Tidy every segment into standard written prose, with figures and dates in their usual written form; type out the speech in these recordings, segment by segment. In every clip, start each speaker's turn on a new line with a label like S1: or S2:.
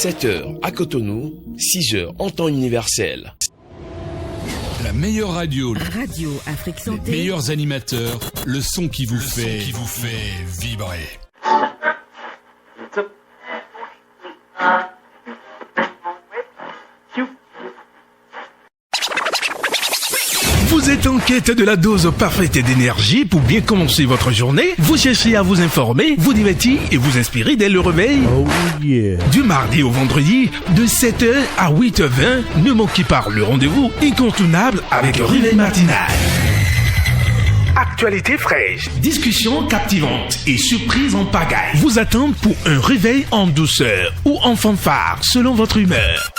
S1: 7h à Cotonou, 6h en temps universel.
S2: La meilleure radio,
S3: Radio Afrique Santé.
S2: les meilleurs animateurs, le son qui vous fait vibrer.
S4: Vous êtes en quête de la dose parfaite d'énergie pour bien commencer votre journée? Vous cherchez à vous informer, vous divertir et vous inspirer dès le réveil?
S5: Oh yeah.
S4: Du mardi au vendredi, de 7h à 8h20, ne manquez pas le rendez-vous incontournable avec le réveil matinal. Actualité fraîche, discussions captivantes et surprises en pagaille vous attendent pour un réveil en douceur ou en fanfare selon votre humeur.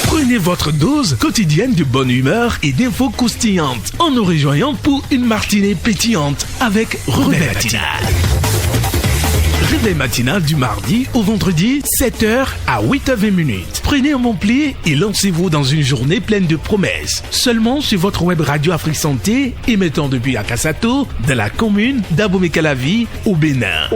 S4: Prenez votre dose quotidienne de bonne humeur et d'infos croustillantes en nous rejoignant pour une matinée pétillante avec Réveil Matinal. Réveil Matinal du mardi au vendredi, 7h à 8h20. Prenez un bon pli et lancez-vous dans une journée pleine de promesses. Seulement sur votre web radio Afrique Santé, émettant depuis Akasato, dans la commune d'Abomey-Calavi, au Bénin.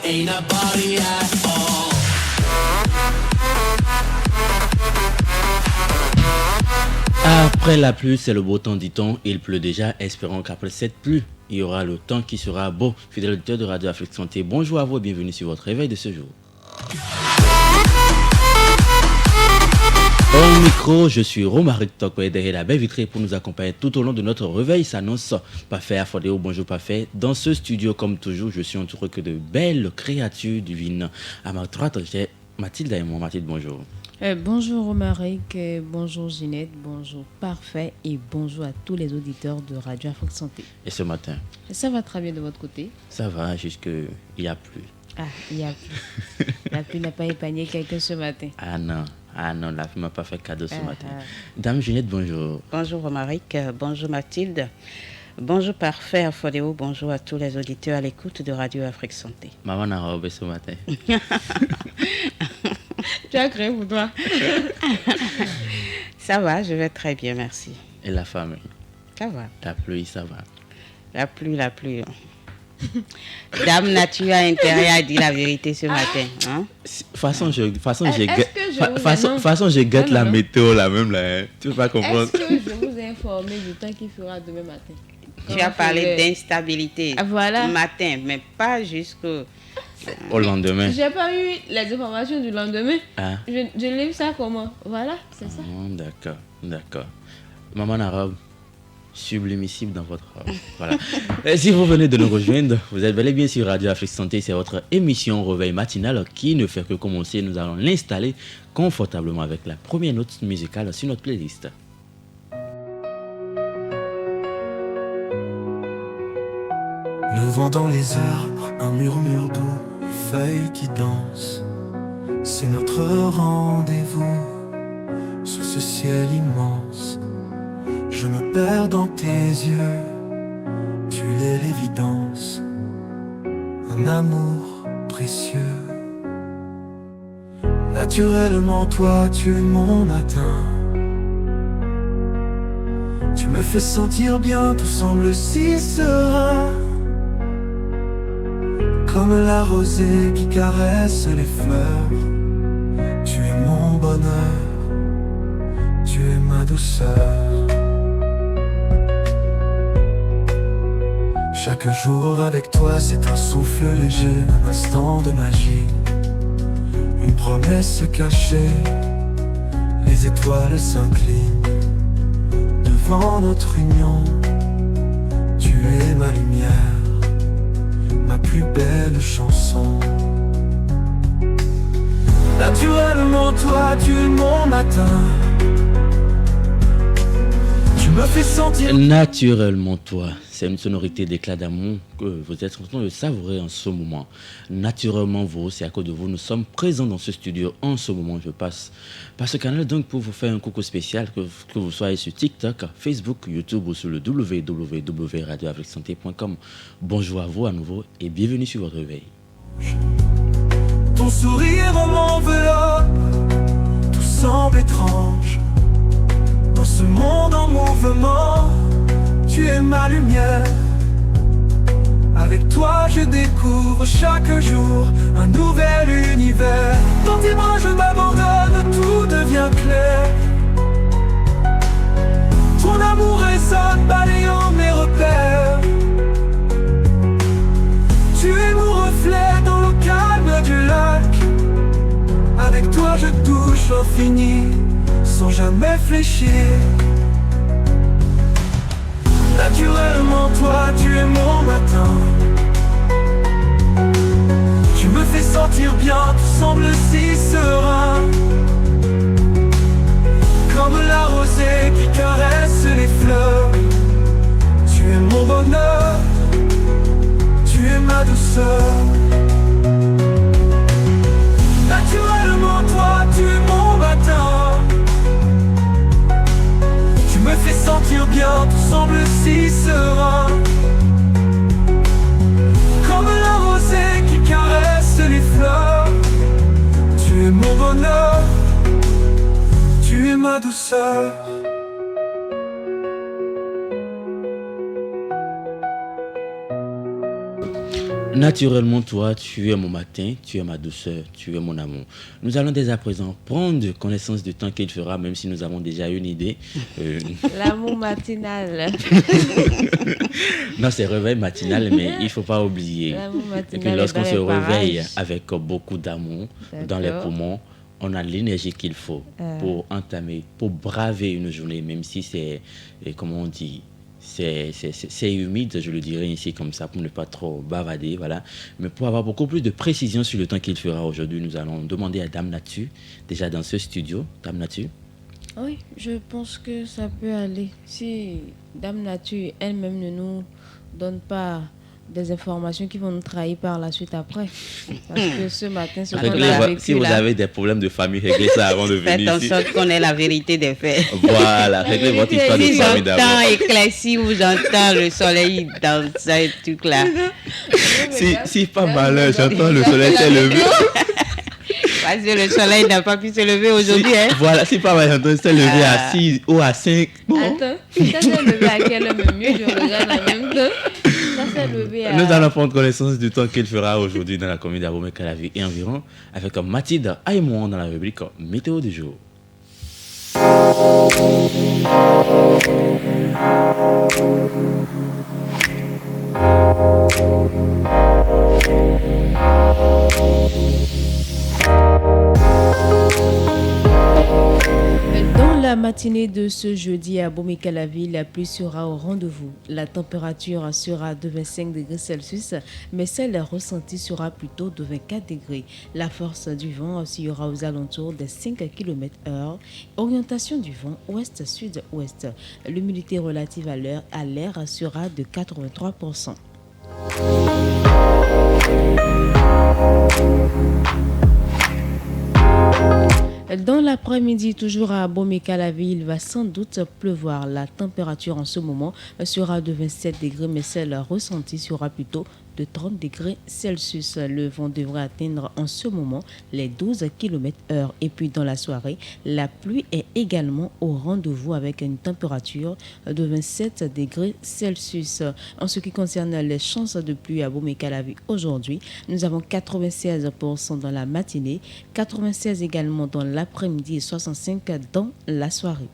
S6: Ain't a party at all.
S7: Après la pluie, c'est le beau temps, dit-on. Il pleut déjà. Espérons qu'après cette pluie, il y aura le temps qui sera beau. Fidèle auditeur de Radio Afrique Santé, bonjour à vous et bienvenue sur votre réveil de ce jour. Au micro, je suis Romaric Tokwe derrière la baie vitrée pour nous accompagner tout au long de notre réveil. S'annonce Parfait Afodéo, bonjour Parfait. Dans ce studio, comme toujours, je suis entouré que de belles créatures divines. À ma droite, j'ai Mathilde et moi. Mathilde, bonjour.
S8: Bonjour Romaric, bonjour Ginette, bonjour Parfait et bonjour à tous les auditeurs de Radio Afrique Santé.
S7: Et ce matin?
S8: Ça va très bien de votre côté?
S7: Ça va, jusqu'il y a plu.
S8: Ah, il y a plu. La pluie n'a pas épargné quelqu'un ce matin.
S7: Ah non, la pluie m'a pas fait cadeau ce matin. Dame Ginette, bonjour.
S9: Bonjour Romaric, bonjour Mathilde, bonjour Parfait Afodéo, bonjour à tous les auditeurs à l'écoute de Radio Afrique Santé.
S7: Maman a robé ce matin.
S8: Tu as créé pour toi?
S9: Ça va, je vais très bien, merci.
S7: Et la famille?
S9: Ça va.
S7: La pluie, ça va.
S9: La pluie. Dame Nature a intérêt à dire la vérité ce matin. Hein?
S7: Façon, je guette la météo là même là. Hein. Tu peux pas comprendre.
S8: Est-ce que je vous ai informé du temps qu'il fera demain matin?
S9: Tu as parlé d'instabilité
S8: voilà.
S9: Matin, mais pas jusqu'au
S7: lendemain.
S8: J'ai pas eu les informations du lendemain.
S7: Ah.
S8: Je l'ai vu ça comment? Voilà, c'est ça.
S7: D'accord. Maman arabe. Sublimissime dans votre voilà. Et si vous venez de nous rejoindre, vous êtes bel et bien sur Radio Afrique Santé, c'est votre émission Réveil Matinal qui ne fait que commencer. Nous allons l'installer confortablement avec la première note musicale sur notre playlist.
S10: Le vent dans les arbres, un murmure doux, feuilles qui dansent. C'est notre rendez-vous sous ce ciel immense. Je me perds dans tes yeux, tu es l'évidence, un amour précieux. Naturellement toi tu es mon matin. Tu me fais sentir bien, tout semble si serein. Comme la rosée qui caresse les fleurs. Tu es mon bonheur, tu es ma douceur. Chaque jour avec toi c'est un souffle léger, un instant de magie, une promesse cachée. Les étoiles s'inclinent devant notre union. Tu es ma lumière, ma plus belle chanson. Naturellement toi tu es mon matin. Tu me fais sentir.
S7: Naturellement toi, C'est une sonorité d'éclat d'amour que vous êtes en train de savourer en ce moment. Naturellement, vous, c'est à cause de vous. Nous sommes présents dans ce studio en ce moment. Je passe par ce canal donc pour vous faire un coucou spécial, que vous soyez sur TikTok, Facebook, YouTube ou sur le www.radioafriquesanté.com. Bonjour à vous à nouveau et bienvenue sur votre réveil.
S10: Ton sourire m'enveloppe, tout semble étrange. Dans ce monde en mouvement, tu es ma lumière. Avec toi je découvre chaque jour un nouvel univers. Dans tes bras je m'abandonne, tout devient clair. Ton amour résonne, balayant mes repères. Tu es mon reflet dans le calme du lac. Avec toi je touche l'infini, sans jamais fléchir. Naturellement toi tu es mon matin. Tu me fais sentir bien, tout semble si serein. Comme la rosée qui caresse les fleurs. Tu es mon bonheur, tu es ma douceur. Naturellement toi tu es mon matin. Tu me fais sentir bien, tout semble si serein. Comme la rosée qui caresse les fleurs. Tu es mon bonheur, tu es ma douceur.
S7: Naturellement, toi, tu es mon matin, tu es ma douceur, tu es mon amour. Nous allons dès à présent prendre connaissance du temps qu'il fera, même si nous avons déjà une idée.
S8: L'amour matinal.
S7: Non, c'est réveil matinal, mais il ne faut pas oublier.
S8: L'amour matinal.
S7: Et puis lorsqu'on
S8: dans
S7: se
S8: les
S7: réveille
S8: parages.
S7: avec beaucoup d'amour dans les
S8: D'accord.
S7: poumons, on a l'énergie qu'il faut pour entamer, pour braver une journée, même si c'est, comment on dit, c'est humide, je le dirais ici comme ça, pour ne pas trop bavader, voilà. Mais pour avoir beaucoup plus de précision sur le temps qu'il fera aujourd'hui, nous allons demander à Dame Natu, déjà dans ce studio. Dame Natu.
S8: Oui, je pense que ça peut aller. Si Dame Nature elle-même ne nous donne pas des informations qui vont nous trahir par la suite après. Parce que ce matin, ce qu'on a vécu
S7: Si vous
S8: là,
S7: avez des problèmes de famille, réglez ça avant de venir
S9: Faites en
S7: ici.
S9: sorte qu'on ait la vérité des faits.
S7: Voilà, réglez votre histoire de
S9: Si
S7: famille
S9: j'entends
S7: d'abord.
S9: éclairci ou j'entends le soleil dans ce truc-là.
S7: Si pas malheur, j'entends le soleil s'est levé.
S9: Parce que le soleil n'a pas pu se lever aujourd'hui. Hein.
S7: Voilà, si pas malheur, j'entends s'est levé à 6 ou à 5. Bon.
S8: attends, ça s'est levé à quelle heure mieux, je regarde en même temps. Ça s'est levé à...
S7: Nous allons prendre connaissance du temps qu'il fera aujourd'hui dans la commune d'Abomey-Calavi et environ avec Mathilde Aïmouan dans la rubrique Météo du jour.
S8: Dans la matinée de ce jeudi à Abomey-Calavi, la pluie sera au rendez-vous. La température sera de 25 degrés Celsius, mais celle ressentie sera plutôt de 24 degrés. La force du vent oscillera aux alentours des 5 km/h. Orientation du vent ouest-sud-ouest. L'humidité relative à l'air sera de 83%. Dans l'après-midi, toujours à Abomey-Calavi, il va sans doute pleuvoir. La température en ce moment sera de 27 degrés, mais celle ressentie sera plutôt de 30 degrés Celsius. Le vent devrait atteindre en ce moment les 12 km/h. Et puis dans la soirée, la pluie est également au rendez-vous avec une température de 27 degrés Celsius. En ce qui concerne les chances de pluie à Abomey-Calavi aujourd'hui, nous avons 96% dans la matinée, 96 également dans l'après-midi et 65 dans la soirée.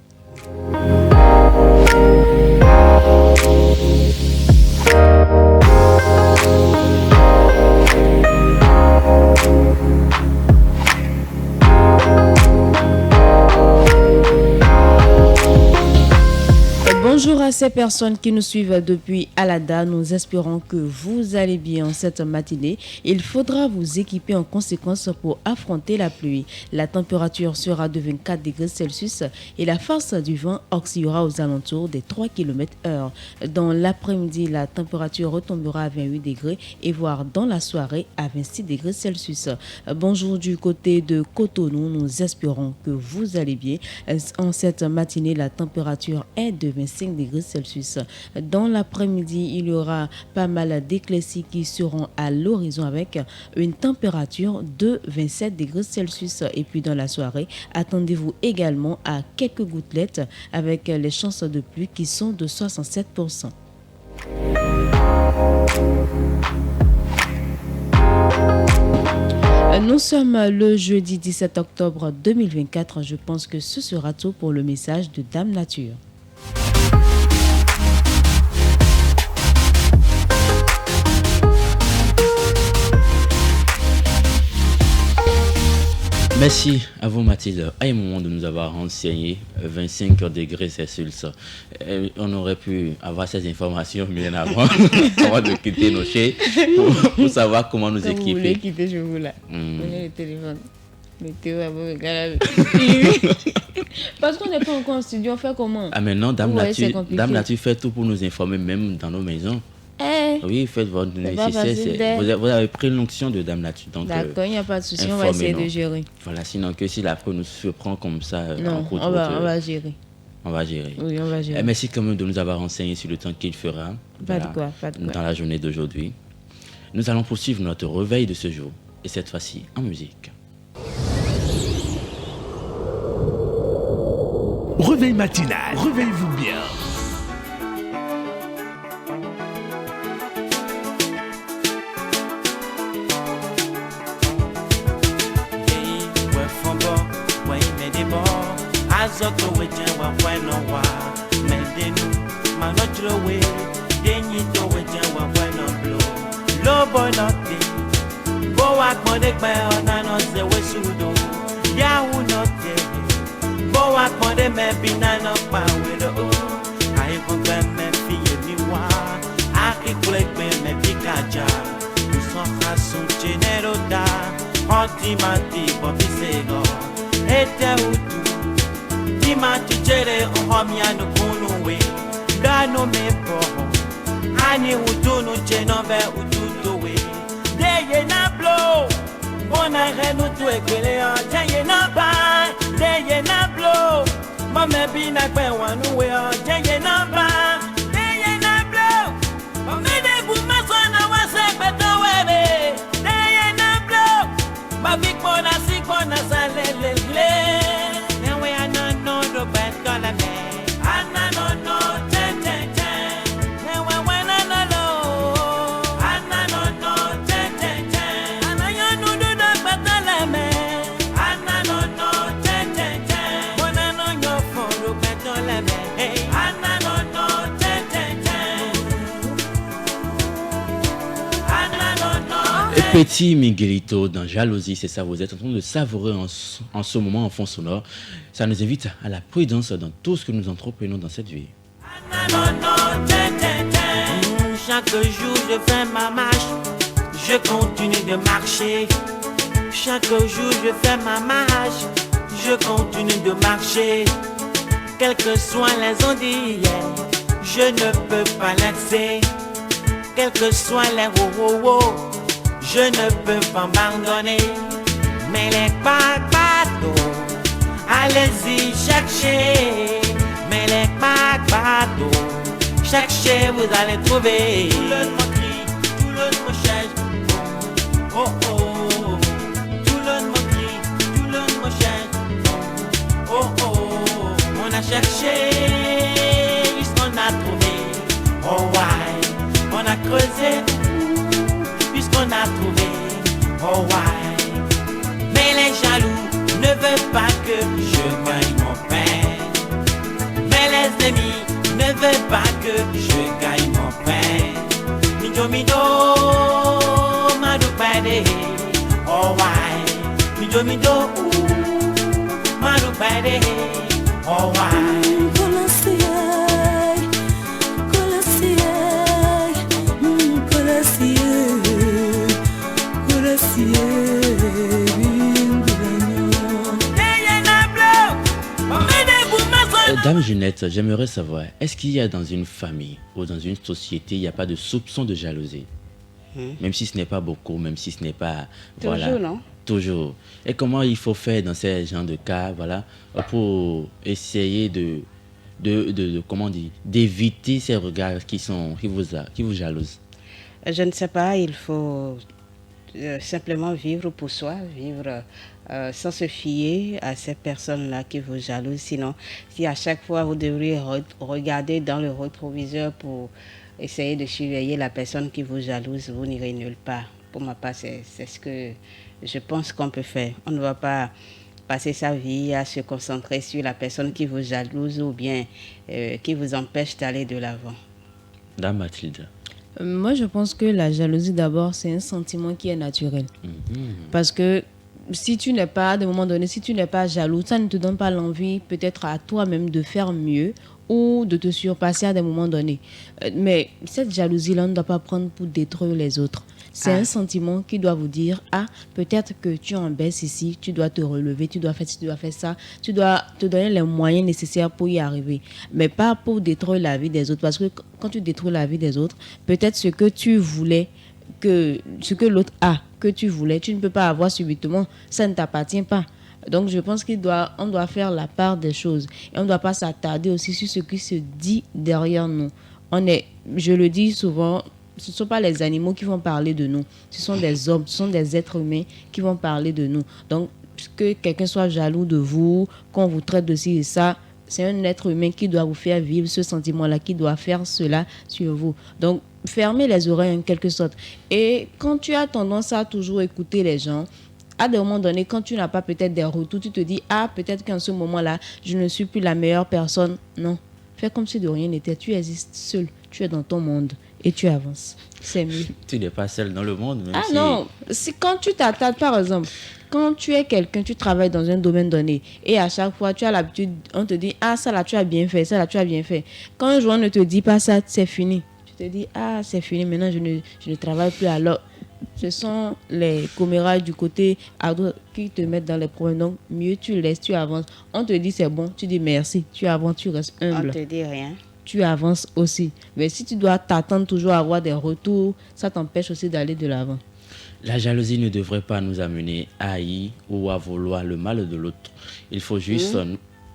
S8: Bonjour à ces personnes qui nous suivent depuis Alada, nous espérons que vous allez bien en cette matinée. Il faudra vous équiper en conséquence pour affronter la pluie. La température sera de 24 degrés Celsius et la force du vent oscillera aux alentours des 3 km/h. Dans l'après-midi, la température retombera à 28 degrés et voire dans la soirée à 26 degrés Celsius. Bonjour du côté de Cotonou, nous espérons que vous allez bien. En cette matinée, la température est de 25 degrés Celsius. Dans l'après-midi, il y aura pas mal d'éclaircies qui seront à l'horizon avec une température de 27 degrés Celsius. Et puis dans la soirée, attendez-vous également à quelques gouttelettes avec les chances de pluie qui sont de 67%. Nous sommes le jeudi 17 octobre 2024. Je pense que ce sera tout pour le message de Dame Nature.
S7: Merci à vous Mathilde. À un moment de nous avoir renseigné 25 degrés Celsius. On aurait pu avoir ces informations bien avant de quitter nos chais pour savoir comment nous équiper.
S8: Vous voulez quitter chez vous là. Prenez le téléphone. Mettez-vous à vos regards. Parce qu'on n'est pas encore en studio, on fait comment?
S7: Ah mais non, Dame Nature fait tout pour nous informer même dans nos maisons. Oui, faites votre nécessaire. Vous avez pris l'onction de Dame Nature.
S8: D'accord, il n'y a pas de souci, on va essayer de gérer.
S7: Voilà, sinon que si la peau nous surprend comme ça,
S8: non, on va gérer.
S7: On va gérer.
S8: Oui, on va gérer.
S7: Merci quand même de nous avoir renseigné sur le temps qu'il fera.
S8: Pas de quoi.
S7: Dans la journée d'aujourd'hui. Nous allons poursuivre notre réveil de ce jour. Et cette fois-ci, en musique.
S4: Réveil matinal. Réveillez-vous bien.
S3: Azoko weje wa bueno wa medenu manojro we denyi to weje wa bueno blo lo boy nothing bo wa pode pe ona no se we sudo ya hu nothing bo wa pode me binana pa we do ai ko pe me fi mi wa aki kule pe me pikaja so hasun genero da otimati bo bisego ete utu ma tichere ohomia no kunuwe dano me po ani utunu chenove ututuwe deye na blow ona renu tu ekwele o deye na ba deye na blow mama bi na pe wanu we o deye na ba deye na blow mama de bu masona wa se peto webe deye na blow ma bikona sikona salelele
S7: Petit Miguelito dans Jalousie, c'est ça, vous êtes en train de savourer en ce moment en fond sonore. Ça nous invite à la prudence dans tout ce que nous entreprenons dans cette vie.
S3: Chaque jour je fais ma marche, je continue de marcher. Chaque jour je fais ma marche, je continue de marcher. Quelles que soient les ondes d'hier, je ne peux pas laisser. Quels que soient les je ne peux pas m'abandonner. Mais les bateaux, allez-y chercher. Mais les bateaux, cherchez, vous allez trouver. Tout le monde crie, tout le monde cherche. Oh oh, tout le monde crie, tout le monde cherche. Oh oh, on a cherché, puisqu'on a trouvé. Oh ouais, on a creusé. Puisqu'on a trouvé, oh ouais. Mais les jaloux ne veulent pas que je gagne mon pain. Mais les ennemis ne veulent pas que je gagne mon pain. Mido mido, madu pade, oh ouais. Mido mido, madu pade, oh ouais.
S7: Dame Junette, j'aimerais savoir, est-ce qu'il y a dans une famille ou dans une société, il n'y a pas de soupçon de jalousie? Même si ce n'est pas beaucoup, même si ce n'est pas...
S9: Toujours, non?
S7: Toujours. Et comment il faut faire dans ces genres de cas, voilà, pour essayer comment dire, d'éviter ces regards qui vous jalousent?
S9: Je ne sais pas, il faut simplement vivre pour soi, vivre sans se fier à ces personnes-là qui vous jalousent. Sinon, si à chaque fois vous devriez regarder dans le rétroviseur pour essayer de surveiller la personne qui vous jalouse, vous n'irez nulle part. Pour ma part, c'est ce que je pense qu'on peut faire. On ne va pas passer sa vie à se concentrer sur la personne qui vous jalouse ou bien qui vous empêche d'aller de l'avant.
S7: Dame Mathilde.
S8: Moi, je pense que la jalousie, d'abord, c'est un sentiment qui est naturel. Parce que si tu n'es pas, à un moment donné, si tu n'es pas jaloux, ça ne te donne pas l'envie, peut-être à toi-même, de faire mieux ou de te surpasser à des moments donnés. Mais cette jalousie-là, on ne doit pas prendre pour détruire les autres. C'est un sentiment qui doit vous dire, peut-être que tu en baisses ici, tu dois te relever, tu dois faire ci, tu dois faire ça, tu dois te donner les moyens nécessaires pour y arriver. Mais pas pour détruire la vie des autres. Parce que quand tu détruis la vie des autres, peut-être ce que tu voulais, ce que l'autre a, que tu voulais, tu ne peux pas avoir subitement, ça ne t'appartient pas. Donc je pense on doit faire la part des choses. Et on ne doit pas s'attarder aussi sur ce qui se dit derrière nous. Je le dis souvent, ce ne sont pas les animaux qui vont parler de nous. Ce sont des hommes, ce sont des êtres humains qui vont parler de nous. Donc, que quelqu'un soit jaloux de vous, qu'on vous traite de ci et ça, c'est un être humain qui doit vous faire vivre ce sentiment-là, qui doit faire cela sur vous. Donc, fermez les oreilles en quelque sorte. Et quand tu as tendance à toujours écouter les gens, à des moments donnés, quand tu n'as pas peut-être des retours, tu te dis, peut-être qu'en ce moment-là, je ne suis plus la meilleure personne. Non, fais comme si de rien n'était. Tu existes seul, tu es dans ton monde. Et tu avances. C'est mieux.
S7: Tu n'es pas seul dans le monde. Même
S8: non. Quand tu t'attardes, par exemple, quand tu es quelqu'un, tu travailles dans un domaine donné et à chaque fois, tu as l'habitude, on te dit, ça là, tu as bien fait, ça là, tu as bien fait. Quand un jour, on ne te dit pas ça, c'est fini. Tu te dis, c'est fini, maintenant, je ne travaille plus. Alors, ce sont les commérages du côté à droite qui te mettent dans les problèmes. Donc, mieux tu laisses, tu avances. On te dit, c'est bon, tu dis merci, tu avances, tu restes humble.
S9: On te dit rien.
S8: Tu avances aussi. Mais si tu dois t'attendre toujours à avoir des retours, ça t'empêche aussi d'aller de l'avant.
S7: La jalousie ne devrait pas nous amener à haïr ou à vouloir le mal de l'autre. Il faut juste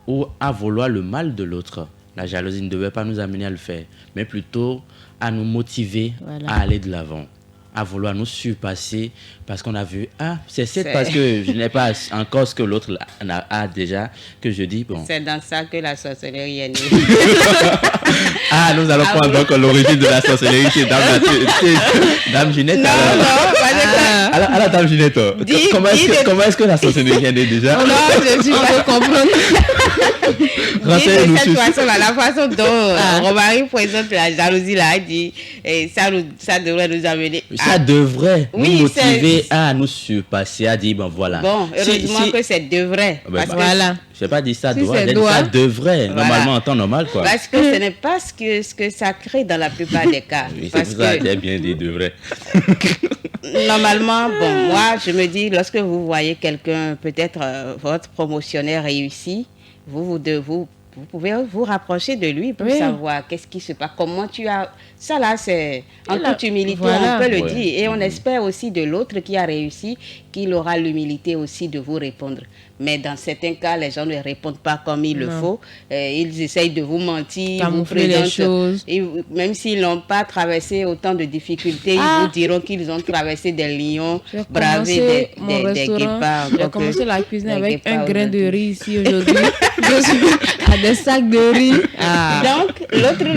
S7: ou à vouloir le mal de l'autre. La jalousie ne devrait pas nous amener à le faire, mais plutôt à nous motiver à aller de l'avant, à vouloir nous surpasser parce qu'on a vu, c'est parce que je n'ai pas encore ce que l'autre a déjà, que je dis, bon.
S9: C'est dans ça que la sorcellerie est née.
S7: Nous allons prendre donc l'origine de la sorcellerie chez Dame Junette. Alors, Dame Junette, comment est-ce que la sorcellerie est née déjà?
S9: Non, je suis pas comprendre. De cette façon, la façon dont Romary présente la jalousie là, dit, ça devrait nous amener.
S7: Ça devrait nous motiver à nous surpasser, à dire, voilà.
S9: Bon, heureusement que c'est devrait. Parce que
S7: je n'ai pas dit ça doit, ça devrait, normalement en temps normal, quoi.
S9: Parce que ce n'est pas ce que ça crée dans la plupart des cas.
S7: Oui, c'est pour ça que j'ai bien dit devrait.
S9: Normalement, moi, je me dis, lorsque vous voyez quelqu'un, peut-être votre promotionnaire réussi, vous pouvez vous rapprocher de lui pour savoir qu'est-ce qui se passe, comment tu as... Ça là, c'est en toute humilité, on peut le dire. Et on espère aussi de l'autre qui a réussi qu'il aura l'humilité aussi de vous répondre. Mais dans certains cas, les gens ne répondent pas comme il le faut. Ils essayent de vous mentir, vous présentent les choses. Et même s'ils n'ont pas traversé autant de difficultés, ils vous diront qu'ils ont traversé des lions, bravé des guépards.
S8: J'ai commencé la cuisine avec un grain de riz ici aujourd'hui. À des sacs de riz.
S9: Donc,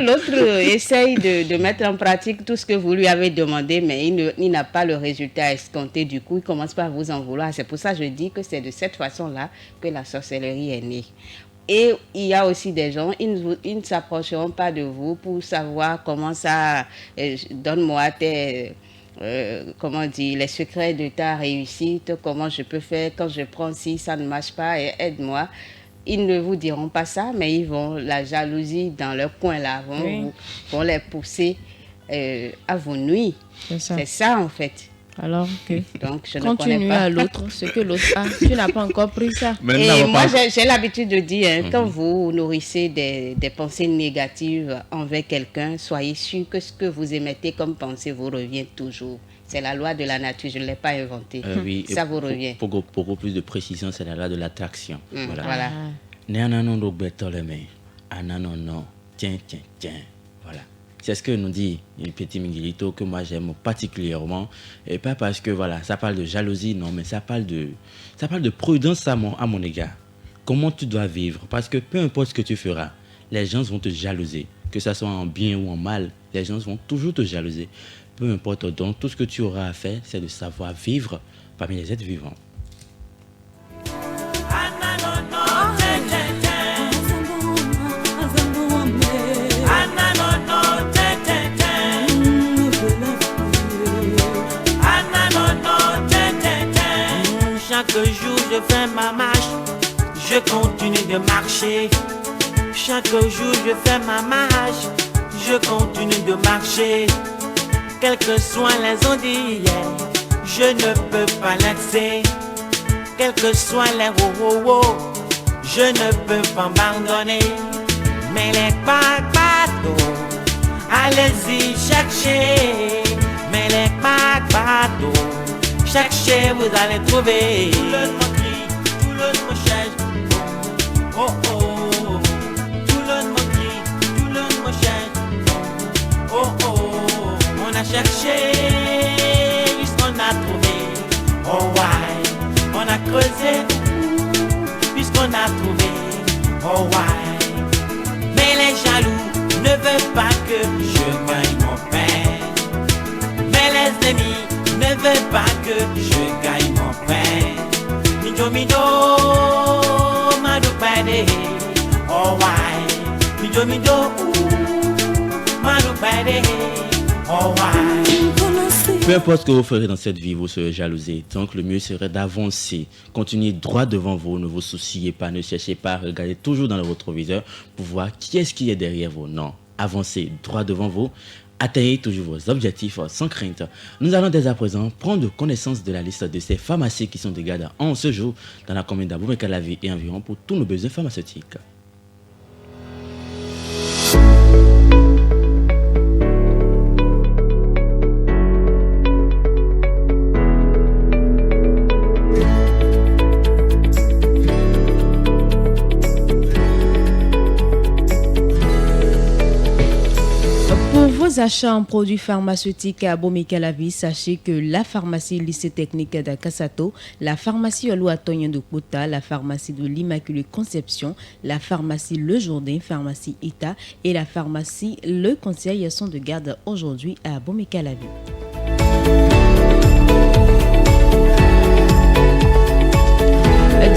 S9: l'autre essaye de mettre en pratique tout ce que vous lui avez demandé, mais il n'a pas le résultat escompté. Du coup, il commence par vous en vouloir. C'est pour ça que je dis que c'est de cette façon-là que la sorcellerie est née. Et il y a aussi des gens, ils ne s'approcheront pas de vous pour savoir comment ça... donne-moi tes... les secrets de ta réussite, comment je peux faire quand je prends ci, ça ne marche pas, aide-moi. Ils ne vous diront pas ça, mais ils vont, la jalousie dans leur coin là, vont les pousser à vous nuire. C'est ça en fait.
S8: Alors que
S9: Donc, je ne
S8: quand tu
S9: connais
S8: nuis
S9: pas.
S8: à l'autre, ce que l'autre a, tu n'as pas encore pris ça.
S7: Mais
S9: Et moi,
S7: pas...
S9: j'ai l'habitude de dire, quand vous nourrissez des pensées négatives envers quelqu'un, soyez sûr que ce que vous émettez comme pensée vous revient toujours. C'est la loi de la nature, je ne l'ai pas inventée.
S7: Oui,
S9: Ça vous revient.
S7: Pour beaucoup plus de précision, c'est la loi de l'attraction.
S9: Voilà.
S7: Néanano betoleme, ananono, tiens. Voilà. C'est ce que nous dit le petit Miguelito que moi j'aime particulièrement. Et pas parce que voilà, ça parle de jalousie, non, mais ça parle de prudence à mon égard. Comment tu dois vivre. Parce que peu importe ce que tu feras, les gens vont te jalouser. Que ça soit en bien ou en mal, les gens vont toujours te jalouser. Peu importe, donc tout ce que tu auras à faire, c'est de savoir vivre parmi les êtres vivants.
S3: Chaque jour je fais ma marche, je continue de marcher. Chaque jour je fais ma marche, je continue de marcher. Quelles que soient les ondes d'hier, je ne peux pas laisser. Quels que soient les je ne peux pas m'abandonner. Mais les bateaux, allez-y chercher. Mais les bateaux, cherchez, vous allez trouver. Tout le monde crie, tout le monde cherche. Oh oh, tout le monde crie, tout le monde cherche. Oh oh. On a cherché puisqu'on a trouvé. Oh ouais, on a creusé puisqu'on a trouvé. Oh ouais, mais les jaloux ne veulent pas que je gagne mon pain. Mais les ennemis ne veulent pas que je gagne mon pain. Mido, madupade. Oh ouais, mido, madupade.
S7: Peu importe ce que vous ferez dans cette vie, vous serez jalousé. Donc le mieux serait d'avancer. Continuez droit devant vous, ne vous souciez pas, ne cherchez pas, regardez toujours dans le rétroviseur pour voir qui est-ce qui est derrière vous. Non, avancez droit devant vous, atteignez toujours vos objectifs sans crainte. Nous allons dès à présent prendre connaissance de la liste de ces pharmacies qui sont de garde en ce jour dans la commune d'Abomey-Calavi et environ pour tous nos besoins pharmaceutiques.
S8: Achats en produits pharmaceutiques à Abomey-Calavi, sachez que la pharmacie lycée technique de Kassato, la pharmacie Oluwatoyin de Kota, la pharmacie de l'Immaculée Conception, la pharmacie Le Jourdain, pharmacie Ita et la pharmacie Le Conseil sont de garde aujourd'hui à Abomey-Calavi.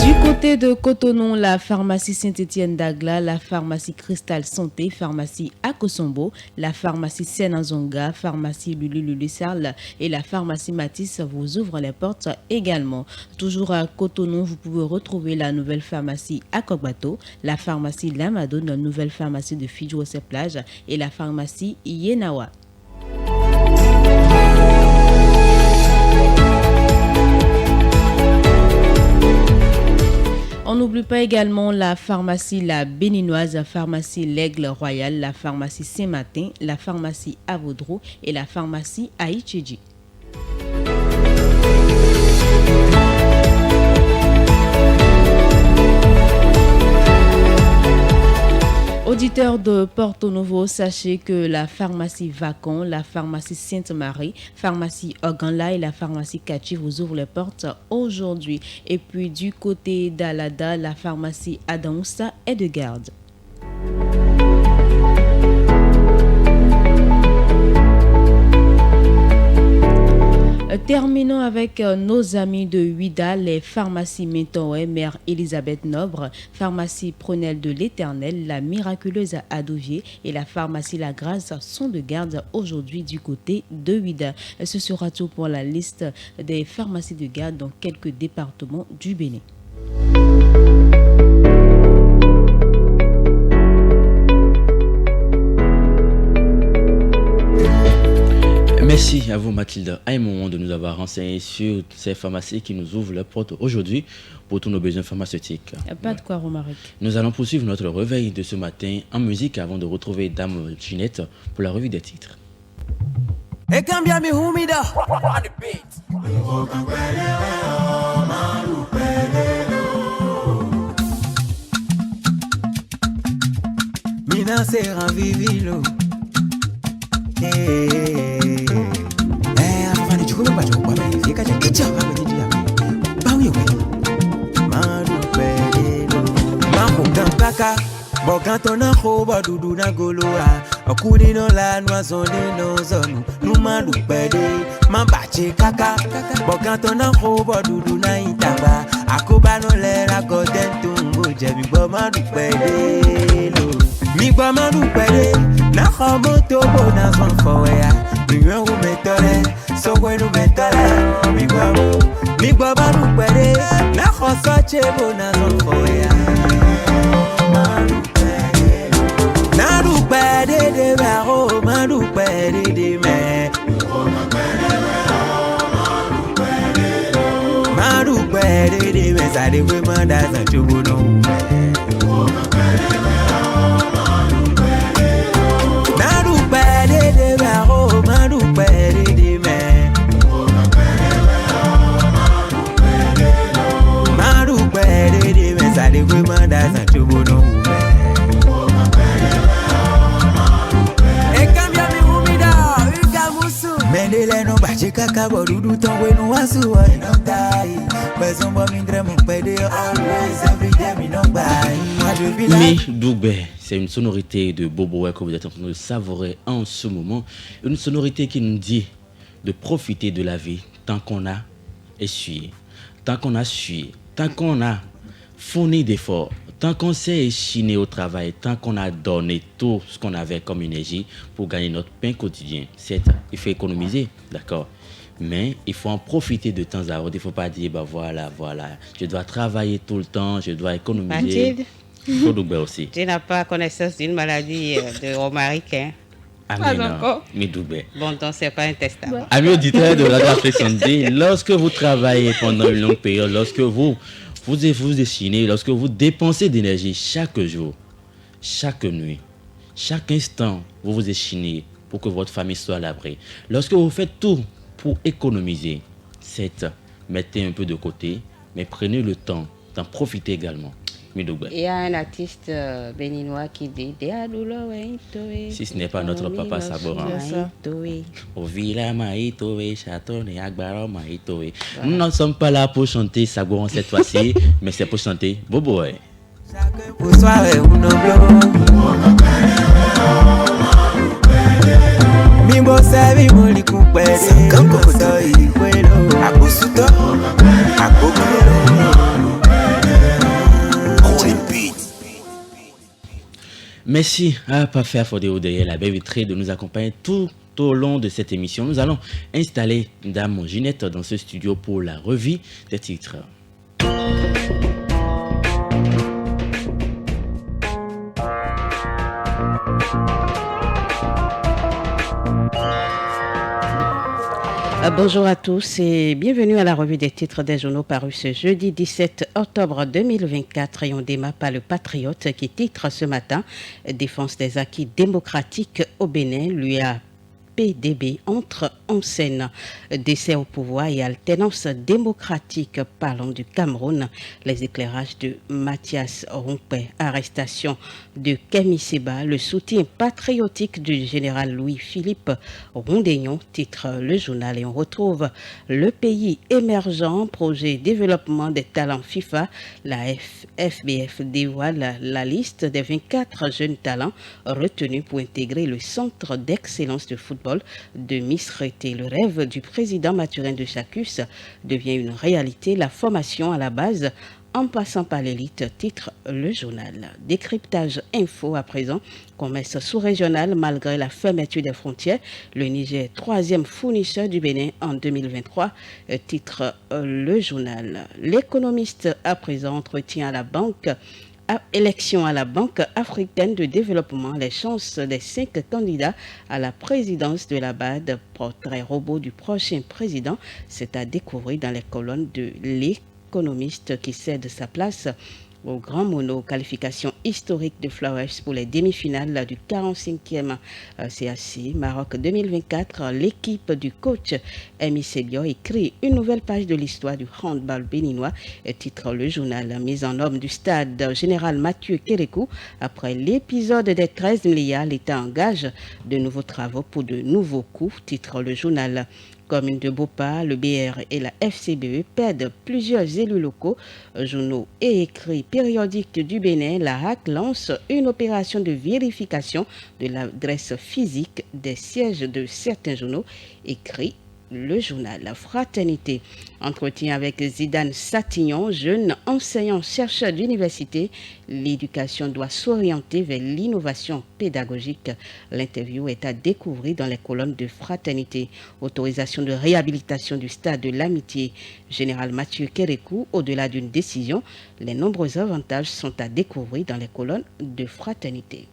S8: Du côté de Cotonou, la pharmacie Saint-Étienne d'Agla, la pharmacie Cristal Santé, pharmacie Akosombo, la pharmacie Senazonga, pharmacie Lulu-Lulu-Sarl et la pharmacie Matisse vous ouvrent les portes également. Toujours à Cotonou, vous pouvez retrouver la nouvelle pharmacie Akogbato, la pharmacie Lamado, la nouvelle pharmacie de Fidjo-Plage et la pharmacie Yenawa. On n'oublie pas également la pharmacie La Béninoise, la pharmacie L'Aigle Royal, la pharmacie Saint-Martin, la pharmacie Avodro et la pharmacie Aïchidji. Auditeurs de Porto Novo, sachez que la pharmacie Vacon, la pharmacie Sainte-Marie, pharmacie Oganla et la pharmacie Kachi vous ouvrent les portes aujourd'hui. Et puis du côté d'Alada, la pharmacie Adamoussa est de garde. Terminons avec nos amis de Huida, les pharmacies Mentoé, Mère Elisabeth Nobre, pharmacie Prunelle de l'Éternel, la miraculeuse Adouvier et la pharmacie La Grâce sont de garde aujourd'hui du côté de Huida. Ce sera tout pour la liste des pharmacies de garde dans quelques départements du Bénin.
S7: Merci à vous Mathilde Aymon de nous avoir renseigné sur ces pharmacies qui nous ouvrent leurs portes aujourd'hui pour tous nos besoins pharmaceutiques.
S8: Pas de quoi, Romaric.
S7: Nous allons poursuivre notre réveil de ce matin en musique avant de retrouver Dame Ginette pour la revue des titres.
S5: Mina sera vivilo. Afanye chukua bacho kwa mimi fika cha kicha hapa jiji la mimi. Bawi we. Maru pedelo. Mambo kampaka. Bokanto na khoba dudu na goloa. Okuni no la noa zone no zonu. Numandu pede. Mambache kaka. Bokanto na khoba dudu na itaba. Akoba no lera goden tungo jebi bo mandu pedelo. Mi gba manu pere na khamoto bona son foya mi ru metore so wenu metore mi gba manu pere na khosache bona son foya manu pere de baro manu pere de me manu pere de me sa de we manda sa chubono
S7: Mi Doubé, c'est une sonorité de Bobo que vous êtes en train de savourer en ce moment. Une sonorité qui nous dit de profiter de la vie tant qu'on a essuyé, tant qu'on a sué, tant qu'on a fourni d'efforts, tant qu'on s'est échiné au travail, tant qu'on a donné tout ce qu'on avait comme énergie pour gagner notre pain quotidien. Certes, il faut économiser, d'accord, mais il faut en profiter de temps à autre. Il ne faut pas dire, bah voilà, je dois travailler tout le temps, je dois économiser. Aussi.
S9: Tu n'as pas connaissance d'une maladie de Romaric, hein?
S7: Pas encore.
S9: Bon, donc c'est pas un testament.
S7: Amis auditeurs de Radio Afrique Santé, lorsque vous travaillez pendant une longue période, lorsque vous dessinez, lorsque vous dépensez d'énergie chaque jour, chaque nuit, chaque instant, vous vous échinez pour que votre famille soit à l'abri. Lorsque vous faites tout pour économiser, mettez un peu de côté, mais prenez le temps d'en profiter également. Il
S9: y a un artiste béninois qui dit
S7: si ce n'est pas notre papa Saboran. Au villa Maïtoé, Châteauneuf, Agbara Maïtoé. Nous ne sommes pas là pour chanter Saboran cette fois-ci, mais c'est pour chanter Bobo. Merci à Parfait Fodéo derrière la baie vitrée de nous accompagner tout au long de cette émission. Nous allons installer Dame Ginette dans ce studio pour la revue des titres.
S9: Bonjour à tous et bienvenue à la revue des titres des journaux parus ce jeudi 17 octobre 2024 et on démarre par le Patriote qui titre ce matin « Défense des acquis démocratiques au Bénin, l'UAPDB entre en scène. Décès au pouvoir et alternance démocratique. Parlons du Cameroun. Les éclairages de Mathias Rompé. Arrestation de Kémy Séba. Le soutien patriotique du général Louis-Philippe Rondéignon. Titre le journal. Et on retrouve le pays émergent. Projet développement des talents FIFA. La FBF dévoile la liste des 24 jeunes talents retenus pour intégrer le centre d'excellence de football de Miss Rété. Le rêve du président Mathurin de Chacus devient une réalité. La formation à la base en passant par l'élite, titre le journal. Décryptage info à présent. Commerce sous-régional malgré la fermeture des frontières. Le Niger, 3e fournisseur du Bénin en 2023, titre le journal. L'économiste à présent entretient à la banque Élection à la Banque africaine de développement, les chances des 5 candidats à la présidence de la BAD, portrait robot du prochain président, c'est à découvrir dans les colonnes de l'économiste qui cède sa place au grand mono. Qualification historique de Flowers pour les demi-finales du 45e CAC Maroc 2024. L'équipe du coach Emi Sebio écrit une nouvelle page de l'histoire du handball béninois, titre le journal. Mise en homme du stade général Mathieu Kérékou. Après l'épisode des 13 milliards, l'État engage de nouveaux travaux pour de nouveaux coûts, titre le journal. Commune de Bopa, le BR et la FCBE perdent plusieurs élus locaux. Journaux et écrits périodiques du Bénin, la HAC lance une opération de vérification de l'adresse physique des sièges de certains journaux, écrits le journal. La Fraternité. Entretien avec Zidane Satignon, jeune enseignant-chercheur d'université. L'éducation doit s'orienter vers l'innovation pédagogique. L'interview est à découvrir dans les colonnes de Fraternité. Autorisation de réhabilitation du stade de l'Amitié. Général Mathieu Kérékou, au-delà d'une décision, les nombreux avantages sont à découvrir dans les colonnes de Fraternité.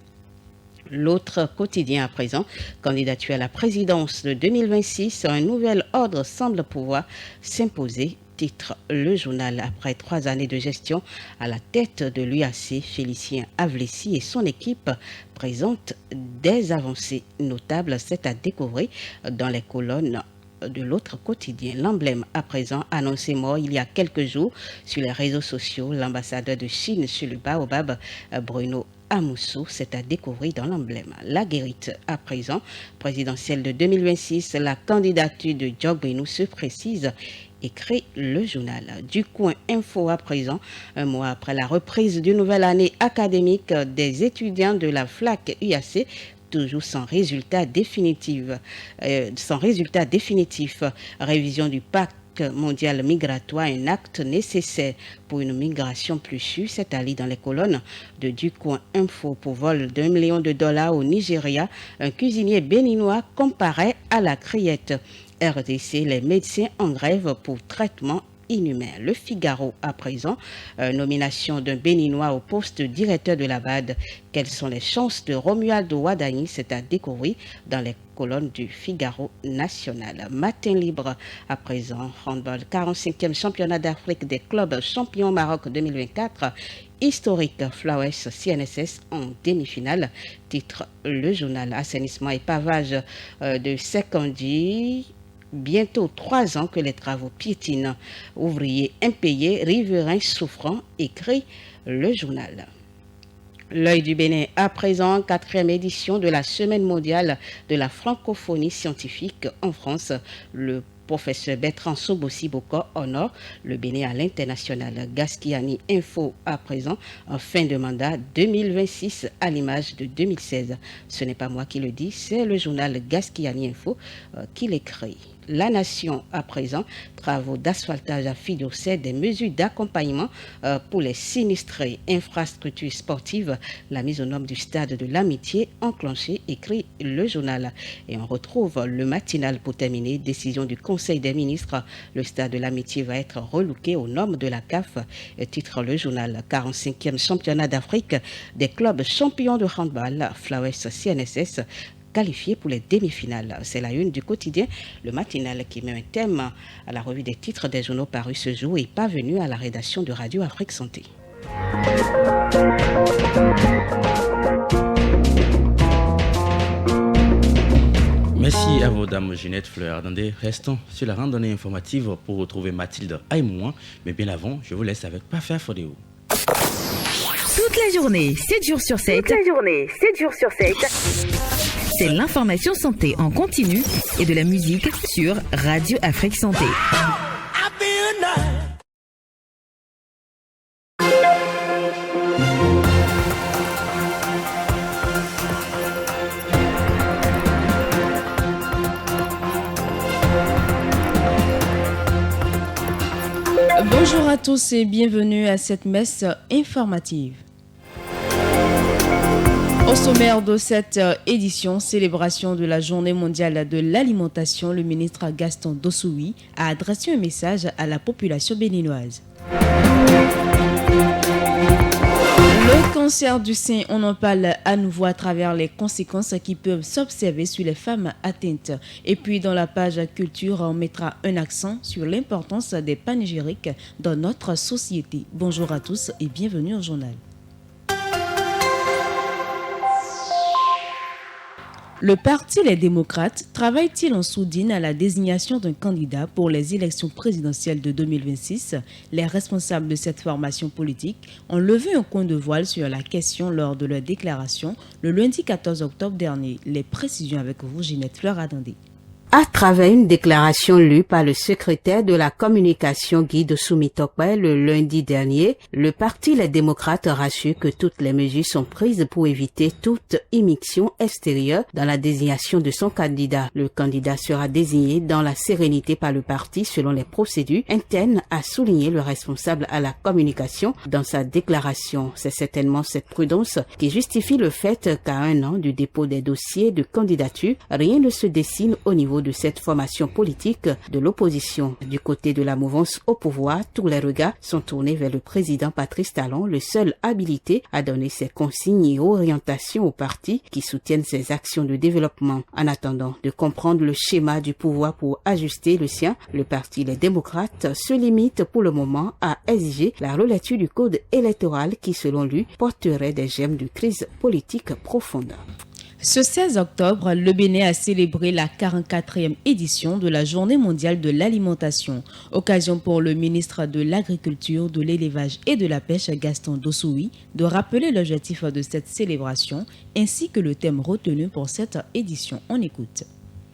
S9: L'autre quotidien à présent, candidature à la présidence de 2026, un nouvel ordre semble pouvoir s'imposer, titre le journal. Après 3 années de gestion à la tête de l'UAC, Félicien Avlessi et son équipe présentent des avancées notables. C'est à découvrir dans les colonnes de l'autre quotidien. L'emblème à présent annoncé mort il y a quelques jours sur les réseaux sociaux. L'ambassadeur de Chine sur le Baobab, Bruno Amoussou, c'est à découvrir dans l'emblème. La guérite à présent, présidentielle de 2026, la candidature de Djogbenou se précise, écrit le journal. Du coin info à présent, un mois après la reprise d'une nouvelle année académique, des étudiants de la FLAC UAC toujours sans résultat définitif. Révision du pacte mondial migratoire, un acte nécessaire pour une migration plus sûre, c'est à lire dans les colonnes de Ducoin Info. Pour vol d'$1 million au Nigeria, un cuisinier béninois comparaît à la criette. RDC, les médecins en grève pour traitement inhumain. Le Figaro à présent, nomination d'un Béninois au poste de directeur de la BAD. Quelles sont les chances de Romualdo Wadani? C'est à découvrir dans les colonnes du Figaro national. Matin libre à présent, handball 45e championnat d'Afrique des clubs champions Maroc 2024. Historique Flowers CNSS en demi-finale, titre le journal. Assainissement et pavage de Sekondi. Bientôt 3 ans que les travaux piétinent. Ouvriers impayés, riverains souffrants, écrit le journal. L'œil du Bénin à présent, 4e édition de la Semaine mondiale de la francophonie scientifique en France. Le professeur Bertrand Sobossi Boko honore le Bénin à l'international. Gaskiani Info à présent, en fin de mandat 2026 à l'image de 2016. Ce n'est pas moi qui le dis, c'est le journal Gaskiani Info qui l'écrit. La Nation à présent, travaux d'asphaltage à Fidocet, des mesures d'accompagnement pour les sinistrés, infrastructures sportives, la mise aux normes du stade de l'Amitié enclenchée, écrit le journal. Et on retrouve le matinal pour terminer, décision du Conseil des ministres, le stade de l'Amitié va être relooké aux normes de la CAF, titre le journal. 45e championnat d'Afrique des clubs champions de handball, Flowers CNSS, qualifié pour les demi-finales. C'est la une du quotidien, le matinal qui met un thème à la revue des titres des journaux parus ce jour et parvenu à la rédaction de Radio Afrique Santé.
S7: Merci à vos dames Ginette Fleur. Attendez, restons sur la randonnée informative pour retrouver Mathilde Aïmouan. Mais bien avant, je vous laisse avec Parfait Fodéo.
S11: Toute la journée, 7 jours sur 7. C'est l'information santé en continu et de la musique sur Radio Afrique Santé.
S8: Bonjour à tous et bienvenue à cette messe informative. Au sommaire de cette édition, célébration de la Journée mondiale de l'alimentation, le ministre Gaston Dossoui a adressé un message à la population béninoise. Le cancer du sein, on en parle à nouveau à travers les conséquences qui peuvent s'observer sur les femmes atteintes. Et puis dans la page culture, on mettra un accent sur l'importance des panégyriques dans notre société. Bonjour à tous et bienvenue au journal. Le Parti Les Démocrates travaille-t-il en sourdine à la désignation d'un candidat pour les élections présidentielles de 2026 ? Les responsables de cette formation politique ont levé un coin de voile sur la question lors de leur déclaration le lundi 14 octobre dernier. Les précisions avec vous, Ginette Fleur-Adandé.
S12: À travers une déclaration lue par le secrétaire de la communication Guy de Soumitokwe le lundi dernier, le Parti Les Démocrates rassure que toutes les mesures sont prises pour éviter toute immixtion extérieure dans la désignation de son candidat. Le candidat sera désigné dans la sérénité par le parti selon les procédures internes, a souligné le responsable à la communication dans sa déclaration. C'est certainement cette prudence qui justifie le fait qu'à un an du dépôt des dossiers de candidature, rien ne se dessine au niveau de cette formation politique de l'opposition. Du côté de la mouvance au pouvoir, tous les regards sont tournés vers le président Patrice Talon, le seul habilité à donner ses consignes et orientations au parti qui soutiennent ses actions de développement. En attendant de comprendre le schéma du pouvoir pour ajuster le sien, le Parti Les Démocrates se limite pour le moment à exiger la relecture du code électoral qui, selon lui, porterait des germes de crise politique profonde.
S8: Ce 16 octobre, le Bénin a célébré la 44e édition de la Journée mondiale de l'alimentation. Occasion pour le ministre de l'Agriculture, de l'Élevage et de la Pêche, Gaston Dossoui, de rappeler l'objectif de cette célébration ainsi que le thème retenu pour cette édition. On écoute.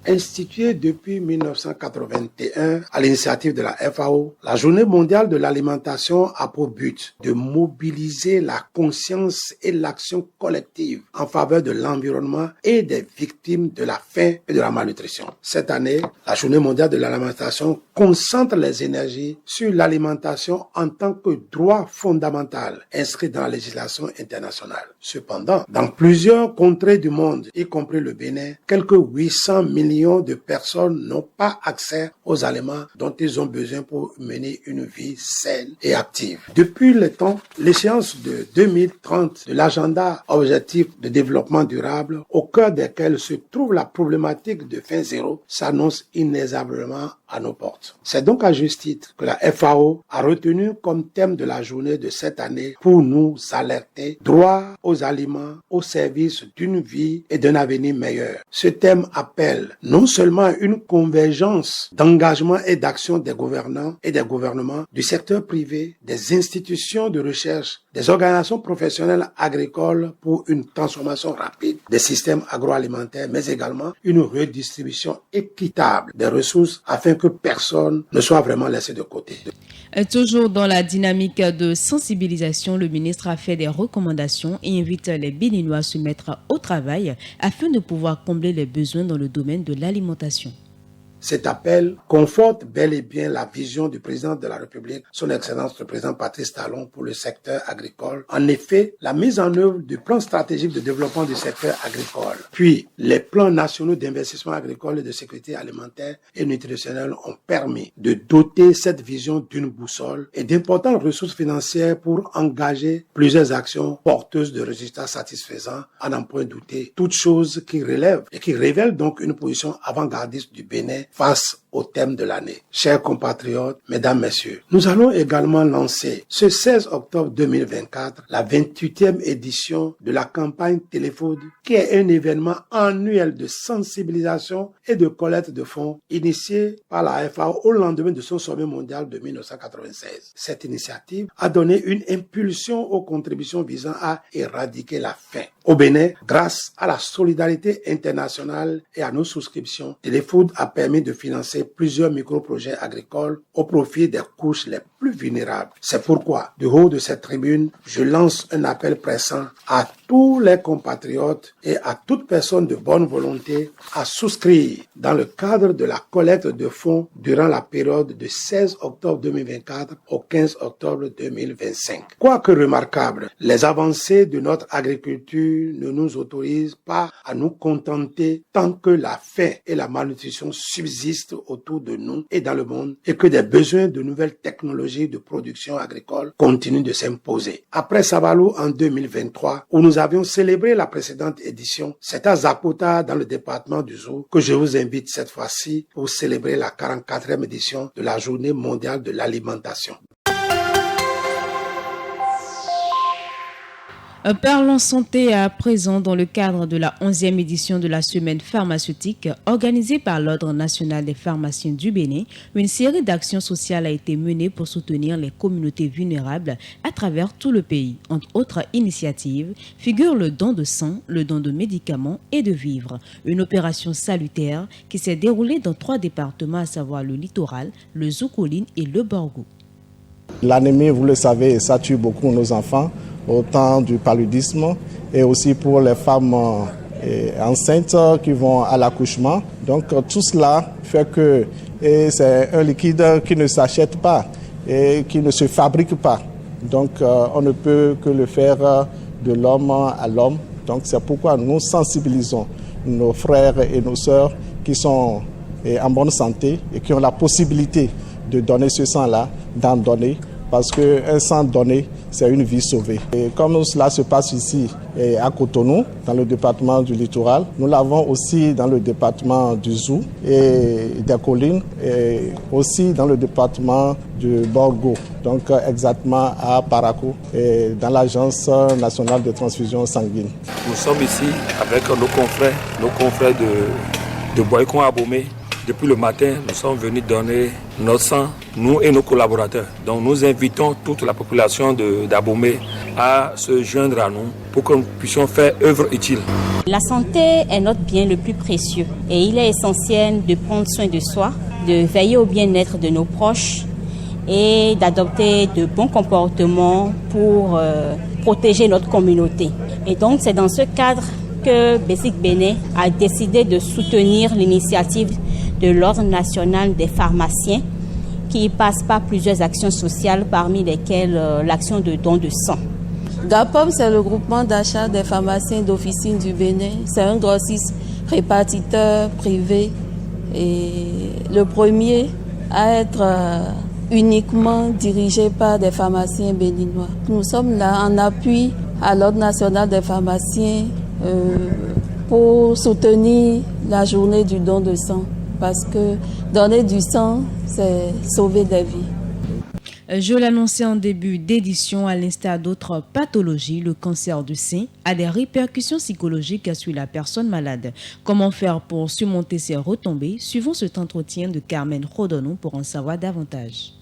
S13: Instituée depuis 1981 à l'initiative de la FAO, la Journée mondiale de l'alimentation a pour but de mobiliser la conscience et l'action collective en faveur de l'environnement et des victimes de la faim et de la malnutrition. Cette année, la Journée mondiale de l'alimentation concentre les énergies sur l'alimentation en tant que droit fondamental inscrit dans la législation internationale. Cependant, dans plusieurs contrées du monde, y compris le Bénin, quelques 800 millions de personnes n'ont pas accès aux aliments dont ils ont besoin pour mener une vie saine et active. Depuis le temps, l'échéance de 2030 de l'agenda objectif de développement durable, au cœur desquels se trouve la problématique de faim zéro, s'annonce inexorablement à nos portes. C'est donc à juste titre que la FAO a retenu comme thème de la journée de cette année pour nous alerter droit aux aliments au service d'une vie et d'un avenir meilleur. Ce thème appelle non seulement une convergence d'engagement et d'action des gouvernants et des gouvernements, du secteur privé, des institutions de recherche, des organisations professionnelles agricoles pour une transformation rapide des systèmes agroalimentaires, mais également une redistribution équitable des ressources afin que personne ne soit vraiment laissé de côté.
S8: Toujours dans la dynamique de sensibilisation, le ministre a fait des recommandations et invite les Béninois à se mettre au travail afin de pouvoir combler les besoins dans le domaine de l'alimentation.
S13: Cet appel conforte bel et bien la vision du président de la République, son Excellence le président Patrice Talon, pour le secteur agricole. En effet, la mise en œuvre du plan stratégique de développement du secteur agricole, puis les plans nationaux d'investissement agricole et de sécurité alimentaire et nutritionnelle ont permis de doter cette vision d'une boussole et d'importantes ressources financières pour engager plusieurs actions porteuses de résultats satisfaisants, à n'en point douter. Toutes choses qui relèvent et qui révèlent donc une position avant-gardiste du Bénin face au thème de l'année. Chers compatriotes, mesdames, messieurs, nous allons également lancer ce 16 octobre 2024 la 28e édition de la campagne Téléfood, qui est un événement annuel de sensibilisation et de collecte de fonds initié par la FAO au lendemain de son sommet mondial de 1996. Cette initiative a donné une impulsion aux contributions visant à éradiquer la faim. Au Bénin, grâce à la solidarité internationale et à nos souscriptions, Téléfood a permis de financer plusieurs micro-projets agricoles au profit des couches les plus vulnérables. C'est pourquoi, du haut de cette tribune, je lance un appel pressant à tous les compatriotes et à toute personne de bonne volonté à souscrire dans le cadre de la collecte de fonds durant la période de 16 octobre 2024 au 15 octobre 2025. Quoique remarquable, les avancées de notre agriculture ne nous autorisent pas à nous contenter tant que la faim et la malnutrition subsistent autour de nous et dans le monde et que des besoins de nouvelles technologies de production agricole continuent de s'imposer. Après Sabalou en 2023, où nous avions célébré la précédente édition, c'est à Zakota dans le département du Zou que je vous invite cette fois-ci pour célébrer la 44e édition de la Journée mondiale de l'alimentation.
S8: Parlons santé à présent dans le cadre de la 11e édition de la semaine pharmaceutique organisée par l'Ordre national des pharmaciens du Bénin. Une série d'actions sociales a été menée pour soutenir les communautés vulnérables à travers tout le pays. Entre autres initiatives figurent le don de sang, le don de médicaments et de vivres. Une opération salutaire qui s'est déroulée dans 3 départements, à savoir le littoral, le Zoukoline et le Borgou.
S14: L'anémie, vous le savez, ça tue beaucoup nos enfants, au temps du paludisme et aussi pour les femmes enceintes qui vont à l'accouchement. Donc tout cela fait que c'est un liquide qui ne s'achète pas et qui ne se fabrique pas. Donc on ne peut que le faire de l'homme à l'homme. Donc c'est pourquoi nous sensibilisons nos frères et nos sœurs qui sont en bonne santé et qui ont la possibilité de donner ce sang-là, d'en donner, parce qu'un sang donné, c'est une vie sauvée. Et comme cela se passe ici à Cotonou, dans le département du littoral, nous l'avons aussi dans le département du Zou et des collines, et aussi dans le département du Borgo, donc exactement à Parakou, et dans l'Agence nationale de transfusion sanguine.
S15: Nous sommes ici avec nos confrères de Boycon à Abomey. Depuis le matin, nous sommes venus donner notre sang, nous et nos collaborateurs. Donc nous invitons toute la population d'Abomey à se joindre à nous pour que nous puissions faire œuvre utile.
S16: La santé est notre bien le plus précieux et il est essentiel de prendre soin de soi, de veiller au bien-être de nos proches et d'adopter de bons comportements pour protéger notre communauté. Et donc c'est dans ce cadre que Bessic Bénin a décidé de soutenir l'initiative de l'Ordre national des pharmaciens qui passe par plusieurs actions sociales, parmi lesquelles l'action de don de sang.
S17: GAPOM, c'est le groupement d'achat des pharmaciens d'officine du Bénin. C'est un grossiste répartiteur privé et le premier à être uniquement dirigé par des pharmaciens béninois. Nous sommes là en appui à l'Ordre national des pharmaciens pour soutenir la journée du don de sang. Parce que donner du sang, c'est sauver des vies.
S8: Je l'annonçais en début d'édition, à l'instar d'autres pathologies, le cancer du sein a des répercussions psychologiques sur la personne malade. Comment faire pour surmonter ces retombées? Suivons cet entretien de Carmen Rodonou pour en savoir davantage.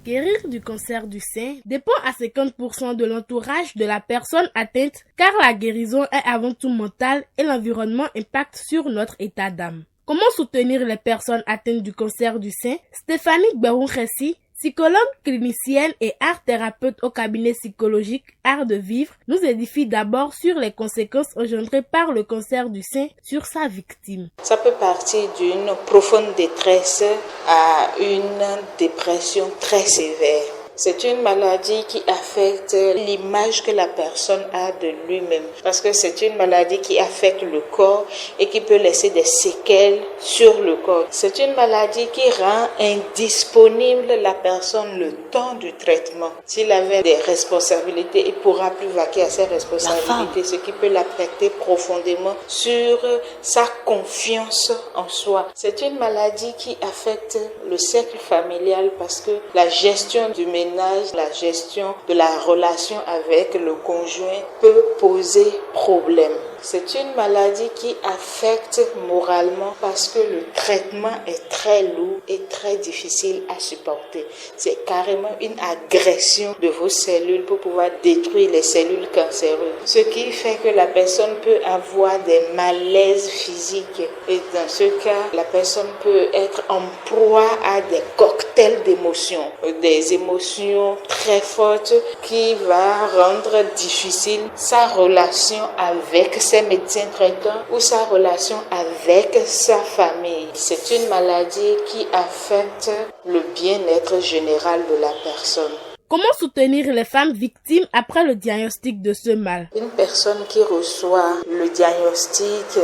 S18: Guérir du cancer du sein dépend à 50% de l'entourage de la personne atteinte, car la guérison est avant tout mentale et l'environnement impacte sur notre état d'âme. Comment soutenir les personnes atteintes du cancer du sein? Stéphanie Beroun-Khessi, psychologue clinicienne et art thérapeute au cabinet psychologique Art de Vivre, nous édifie d'abord sur les conséquences engendrées par le cancer du sein sur sa victime.
S19: Ça peut partir d'une profonde détresse à une dépression très sévère. C'est une maladie qui affecte l'image que la personne a de lui-même, parce que c'est une maladie qui affecte le corps et qui peut laisser des séquelles sur le corps. C'est une maladie qui rend indisponible la personne le temps du traitement. S'il avait des responsabilités, il ne pourra plus vaquer à ses responsabilités, ce qui peut l'affecter profondément sur sa confiance en soi. C'est une maladie qui affecte le cercle familial parce que la gestion du ménage, la gestion de la relation avec le conjoint peut poser problème. C'est une maladie qui affecte moralement parce que le traitement est très lourd et très difficile à supporter. C'est carrément une agression de vos cellules pour pouvoir détruire les cellules cancéreuses. Ce qui fait que la personne peut avoir des malaises physiques. Et dans ce cas, la personne peut être en proie à des cocktails d'émotions. Des émotions très fortes qui va rendre difficile sa relation avec ses médecins traitants ou sa relation avec sa famille. C'est une maladie qui affecte le bien-être général de la personne.
S18: Comment soutenir les femmes victimes après le diagnostic de ce mal?
S19: Une personne qui reçoit le diagnostic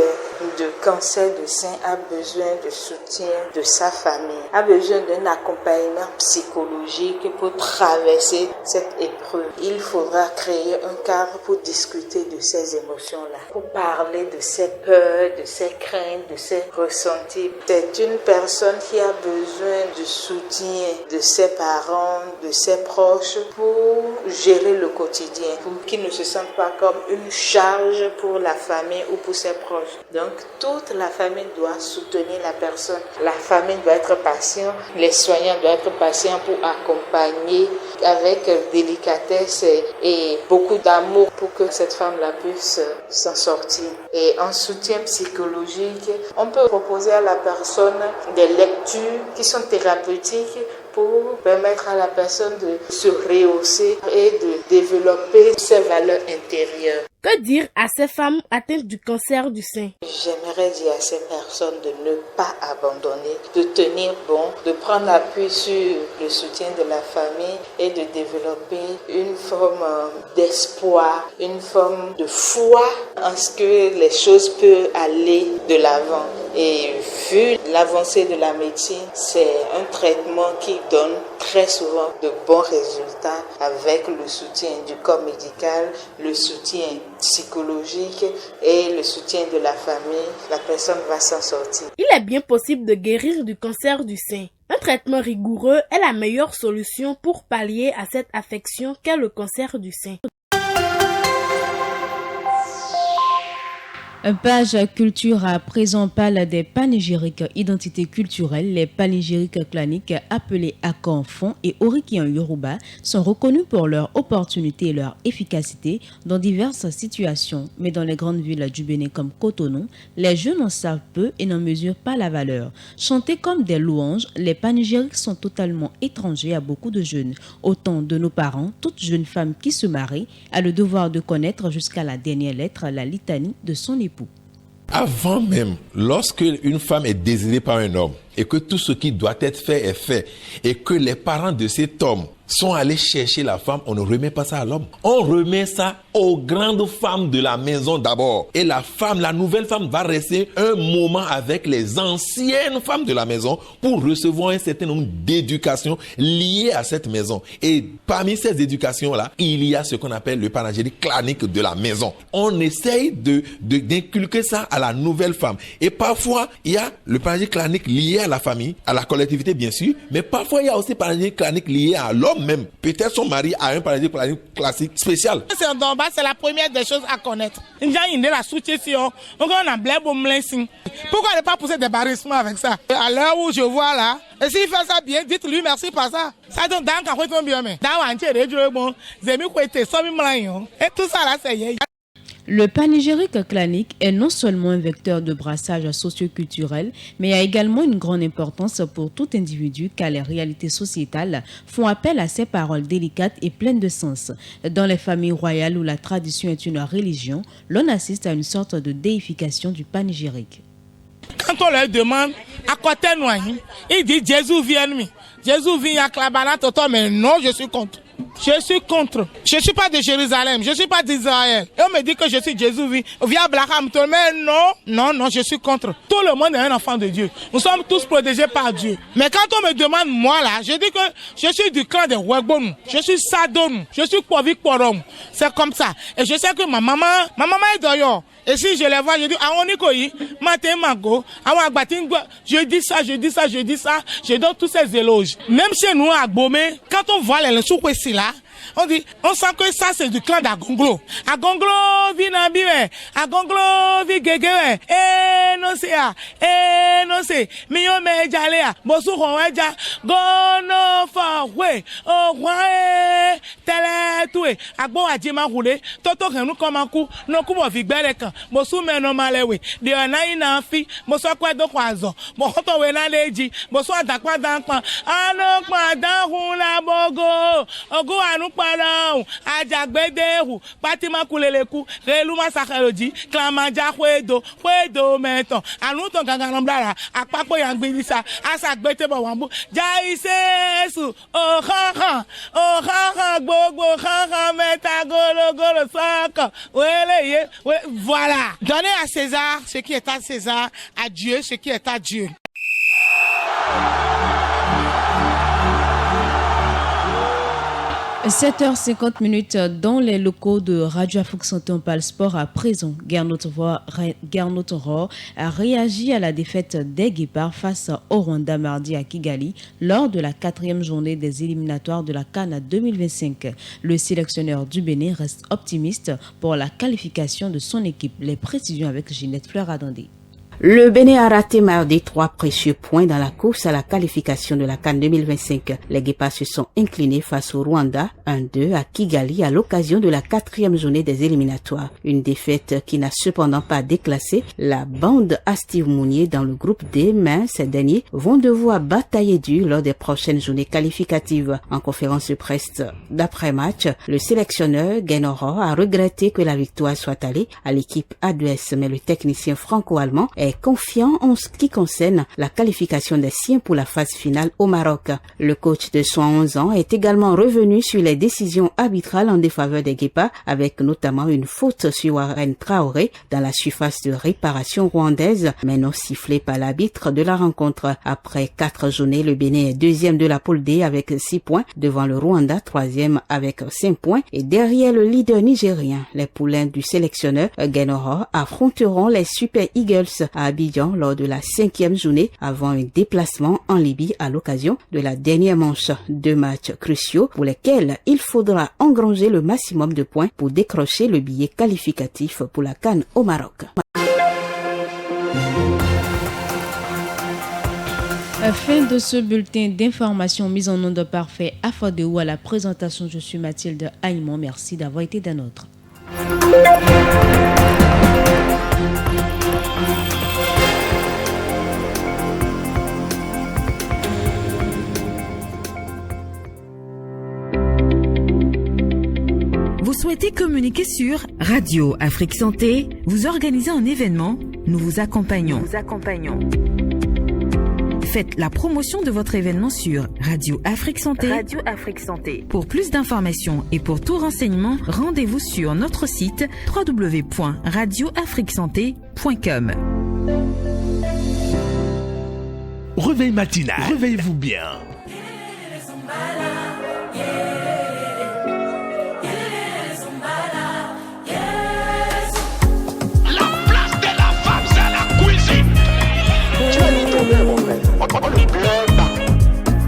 S19: de cancer du sein a besoin de soutien de sa famille, a besoin d'un accompagnement psychologique pour traverser cette épreuve. Il faudra créer un cadre pour discuter de ces émotions-là, pour parler de ses peurs, de ses craintes, de ses ressentis. C'est une personne qui a besoin du soutien de ses parents, de ses proches, pour gérer le quotidien, pour qu'ils ne se sentent pas comme une charge pour la famille ou pour ses proches. Donc, toute la famille doit soutenir la personne. La famille doit être patiente, les soignants doivent être patients pour accompagner avec délicatesse et beaucoup d'amour pour que cette femme-là puisse s'en sortir. Et en soutien psychologique, on peut proposer à la personne des lectures qui sont thérapeutiques pour permettre à la personne de se rehausser et de développer ses valeurs intérieures.
S18: Que dire à ces femmes atteintes du cancer du sein?
S19: J'aimerais dire à ces personnes de ne pas abandonner, de tenir bon, de prendre appui sur le soutien de la famille et de développer une forme d'espoir, une forme de foi en ce que les choses peuvent aller de l'avant. Et vu l'avancée de la médecine, c'est un traitement qui donne très souvent de bons résultats avec le soutien du corps médical, le soutien psychologique et le soutien de la famille. La personne va s'en sortir.
S18: Il est bien possible de guérir du cancer du sein. Un traitement rigoureux est la meilleure solution pour pallier à cette affection qu'est le cancer du sein.
S8: Page culture à présent parle des panégyriques identités culturelles. Les panégyriques claniques appelés Akan-Fon et Oriki en Yoruba sont reconnus pour leur opportunité et leur efficacité dans diverses situations. Mais dans les grandes villes du Bénin comme Cotonou, les jeunes en savent peu et n'en mesurent pas la valeur. Chantés comme des louanges, les panégyriques sont totalement étrangers à beaucoup de jeunes. Autant de nos parents, toute jeune femme qui se marie a le devoir de connaître jusqu'à la dernière lettre la litanie de son époux.
S20: Avant même, lorsque une femme est désirée par un homme et que tout ce qui doit être fait est fait et que les parents de cet homme sont allés chercher la femme, on ne remet pas ça à l'homme. On remet ça aux grandes femmes de la maison d'abord. Et la femme, la nouvelle femme va rester un moment avec les anciennes femmes de la maison pour recevoir un certain nombre d'éducations liées à cette maison. Et parmi ces éducations-là, il y a ce qu'on appelle le panégyrique clanique de la maison. On essaye d'inculquer ça à la nouvelle femme. Et parfois, il y a le panégyrique clanique lié à la famille, à la collectivité bien sûr, mais parfois il y a aussi panégyrique clanique lié à l'homme même. Peut-être son mari a un panégyrique clanique classique spécial.
S21: C'est la première des choses à connaître. Pourquoi ne pas pousser des barrissements avec ça? À l'heure où je vois là, et s'il fait ça bien, dites-lui merci par ça. Ça donne d'un quand on bien mais. Et tout ça là c'est.
S8: Le panégyrique clanique est non seulement un vecteur de brassage socio-culturel, mais a également une grande importance pour tout individu car les réalités sociétales font appel à ces paroles délicates et pleines de sens. Dans les familles royales où la tradition est une religion, l'on assiste à une sorte de déification du panégyrique.
S21: Quand on leur demande à quoi t'es noyé, il dit Jésus vient de Jésus vient à Klabana Toto, mais non, je suis contre. Je suis contre. Je ne suis pas de Jérusalem, je ne suis pas d'Israël. Et on me dit que je suis Jésus via Blacham, mais non, je suis contre. Tout le monde est un enfant de Dieu. Nous sommes tous protégés par Dieu. Mais quand on me demande, moi là, je dis que je suis du clan de Webon, je suis Sadon, je suis Kwavik Porom. C'est comme ça. Et je sais que ma maman est d'ailleurs. Et si je les vois, je dis, je dis ça, je donne tous ces éloges. Même chez nous à Gbomé, quand on voit les soukouessi là, On sent que ça c'est du clan d'Agonglo. Agonglo vit Nambime, Agonglo vit Gegewe. Non c'est, Mio me jalea, Bosu Howeja, Gono for way, oh ouais, Teletue, Agbo Ajima Roule, Toto Renu Komaku, no Kubo Vigbereka, Bosu Meno Malewe, de Anaina Fi, Bosu Quado Quazo, Bohoto Wenaleji, Bosu Adakwa Dankman, Anokma Dahula Bogo, Ogo Anukpadao, Ajagbedehu, Patima Kuleleku, Reluma Sakaloji, Klamanja Huedo, Meton, Anuton Ganganamblara, Akpapo Yangbilisa, Asagbete Bawambu, Jaisesu, oh ha, Bogo, ha, Meta, Golo, Saka, voilà. Donnez à César ce qui est à César, à Dieu ce qui est à Dieu. «
S8: 7h50 dans les locaux de Radio Afrique Santé, on parle sport à présent. Gernot Rohr a réagi à la défaite des Guépards face au Rwanda mardi à Kigali lors de la 4e journée des éliminatoires de la CAN 2025. Le sélectionneur du Bénin reste optimiste pour la qualification de son équipe. Les précisions avec Ginette Fleur-Adandé.
S12: Le Bénin a raté mardi 3 précieux points dans la course à la qualification de la CAN 2025. Les Guépards se sont inclinés face au Rwanda 1-2 à Kigali à l'occasion de la 4e journée des éliminatoires. Une défaite qui n'a cependant pas déclassé la bande à Steve Mounier dans le groupe D, mais ces derniers vont devoir batailler dur lors des prochaines journées qualificatives. En conférence de presse d'après-match, le sélectionneur Gernot Rohr a regretté que la victoire soit allée à l'équipe adverse, mais le technicien franco-allemand est confiant en ce qui concerne la qualification des siens pour la phase finale au Maroc. Le coach de 71 ans est également revenu sur les décisions arbitrales en défaveur des Guépards, avec notamment une faute sur Warren Traoré dans la surface de réparation rwandaise, mais non sifflée par l'arbitre de la rencontre. Après 4 journées, le Bénin est 2e de la poule D avec 6 points, devant le Rwanda 3e avec 5 points et derrière le leader nigérien. Les poulains du sélectionneur Gernot Rohr affronteront les Super Eagles à Abidjan lors de la 5e journée avant un déplacement en Libye à l'occasion de la dernière manche. 2 matchs cruciaux pour lesquels il faudra engranger le maximum de points pour décrocher le billet qualificatif pour la CAN au Maroc.
S8: Fin de ce bulletin d'information mis en onde parfait à Fadéou. À la présentation, je suis Mathilde Aïmon. Merci d'avoir été d'un autre.
S11: Vous souhaitez communiquer sur Radio Afrique Santé? Vous organisez un événement? Nous vous accompagnons. Faites la promotion de votre événement sur Radio Afrique Santé. Pour plus d'informations et pour tout renseignement, rendez-vous sur notre site www.radioafriquesanté.com.
S4: Réveil matinal. Réveillez-vous bien.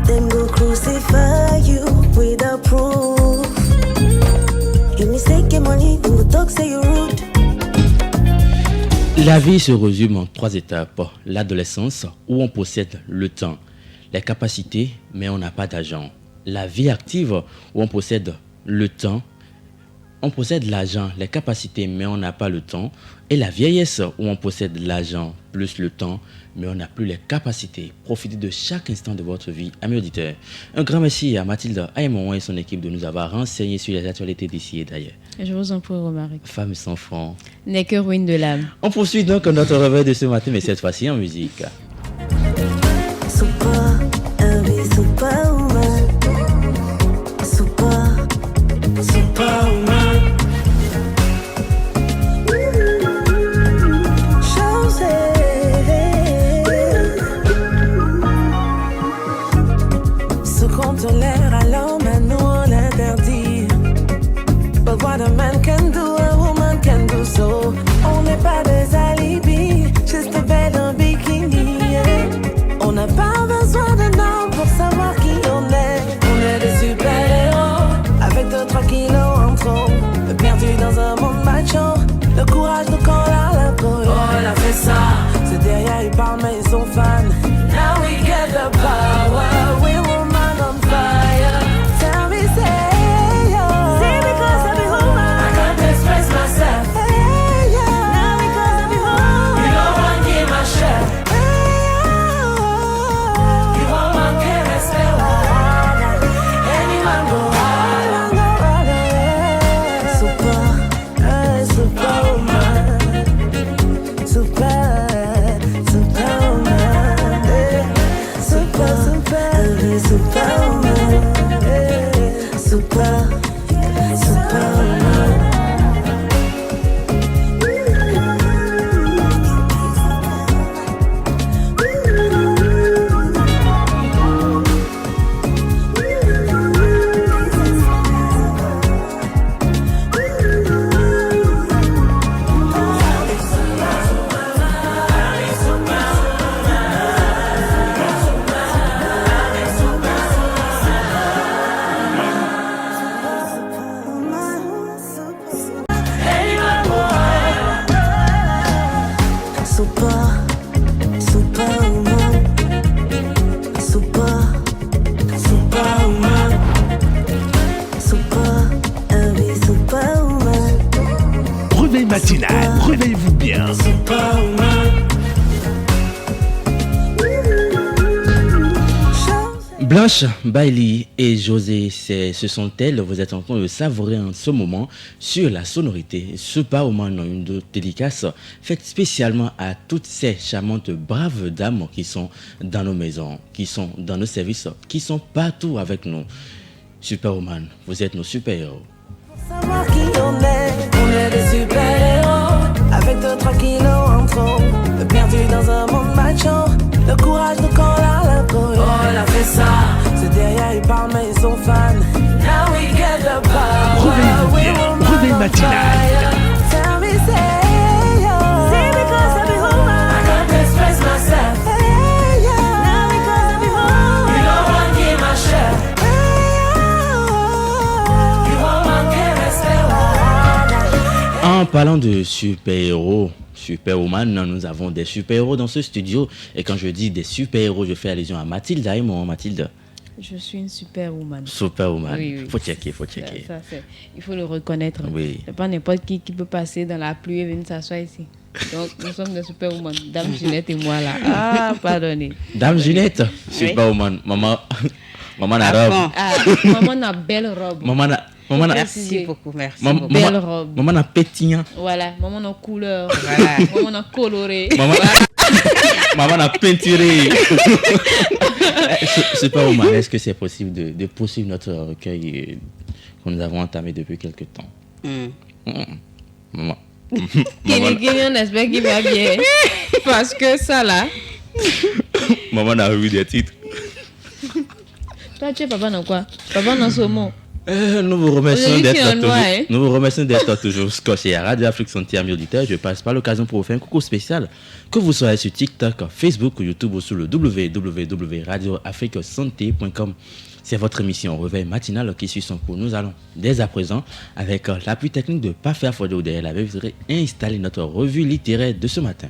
S1: Them go crucify you without proof. You mistake your money, them go talk say you rude.
S7: La vie se résume en 3 étapes. L'adolescence, où on possède le temps, les capacités, mais on n'a pas d'argent. La vie active, où on possède le temps, on possède l'argent, les capacités, mais on n'a pas le temps. Et la vieillesse, où on possède l'argent plus le temps, mais on n'a plus les capacités. Profitez de chaque instant de votre vie, amis auditeurs. Un grand merci à Mathilde Aïmon et son équipe de nous avoir renseignés sur les actualités d'ici et d'ailleurs.
S8: Je vous en prie, Romaric.
S7: Femme sans front.
S8: N'est que ruine de l'âme.
S7: On poursuit donc notre réveil de ce matin, mais cette fois-ci en musique.
S1: What a man can do, a woman can do so. On n'est pas des alibis, juste belle en bikini. Yeah. On n'a pas besoin
S7: Blanche, Bailey et José, ce sont elles, vous êtes en train de savourer en ce moment sur la sonorité. Ce Superwoman, une dédicace faite spécialement à toutes ces charmantes, braves dames qui sont dans nos maisons, qui sont dans nos services, qui sont partout avec nous. Superwoman, vous êtes nos super-héros.
S1: Savoir qui on est des super-héros. Avec 2-3 kilos en trop, perdu dans un monde macho. Le courage de quand la peau. Oh, elle a fait ça. C'est derrière, ils parlent, mais ils sont fans. Now we get the power.
S4: Réveil matinal.
S1: Tell me, say, yo. See, because I be home. I can't express myself. Hey, yo. Now because I be home. You don't want to give my share. You won't manquer respect.
S7: En parlant de super-héros, Superwoman, nous avons des super-héros dans ce studio. Et quand je dis des super-héros, je fais allusion à Mathilde et moi. Mathilde.
S8: Je suis une superwoman.
S7: Superwoman.
S8: Oui, oui.
S7: Faut checker.
S8: Ça, il faut le reconnaître.
S7: Oui.
S8: C'est pas n'importe qui peut passer dans la pluie et venir s'asseoir ici. Donc, nous sommes des superwoman. Dame Ginette et moi là. Ah, pardonnez.
S7: Dame Ginette, Superwoman. Maman a robe.
S8: Maman a belle robe.
S9: Merci beaucoup, merci.
S8: Belle robe.
S7: Maman a pétillant.
S8: Voilà, maman a couleur. Voilà. Maman a coloré.
S7: Maman a peinturé. Superwoman, est-ce que c'est possible de poursuivre notre recueil que nous avons entamé depuis quelques temps? Maman.
S8: On espère qu'il va bien. Parce que ça là.
S7: Maman a revu des titres.
S8: Toi, tu es papa dans quoi? Papa dans ce mot.
S7: Nous vous remercions d'être toujours scotchés à Radio Afrique Santé, amis auditeurs. Je passe par l'occasion pour vous faire un coucou spécial. Que vous soyez sur TikTok, Facebook ou YouTube ou sur le www.radioafriquesanté.com. C'est votre émission Réveil matinal qui suit son cours. Nous allons dès à présent, avec l'appui technique de Parfait Fodé derrière la baie, installer notre revue littéraire de ce matin.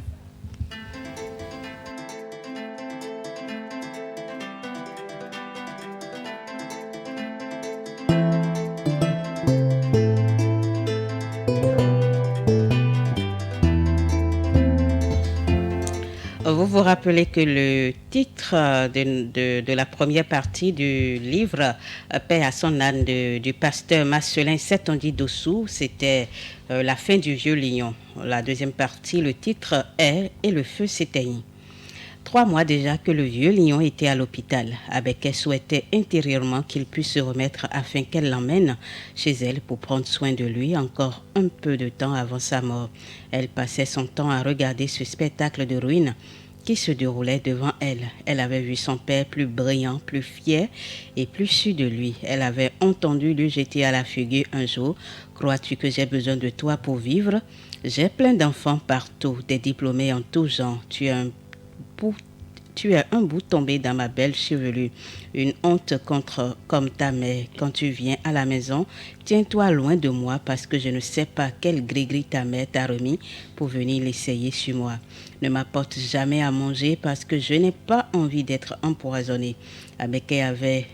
S9: Vous vous rappelez que le titre de la première partie du livre Paix à son âne du pasteur Marcelin Setonji Dossou, c'était La fin du vieux lion. La deuxième partie, le titre est Et le feu s'éteignit. 3 mois déjà que le vieux lion était à l'hôpital. Abeke souhaitait intérieurement qu'il puisse se remettre afin qu'elle l'emmène chez elle pour prendre soin de lui encore un peu de temps avant sa mort. Elle passait son temps à regarder ce spectacle de ruines qui se déroulait devant elle. Elle avait vu son père plus brillant, plus fier et plus sûr de lui. Elle avait entendu lui jeter à la figure un jour « Crois-tu que j'ai besoin de toi pour vivre? J'ai plein d'enfants partout, des diplômés en tout genre. Tu es un bout tombé dans ma belle chevelure. Une honte comme ta mère. Quand tu viens à la maison, tiens-toi loin de moi parce que je ne sais pas quel gris-gris ta mère t'a remis pour venir l'essayer sur moi. Ne m'apporte jamais à manger parce que je n'ai pas envie d'être empoisonné. Abeke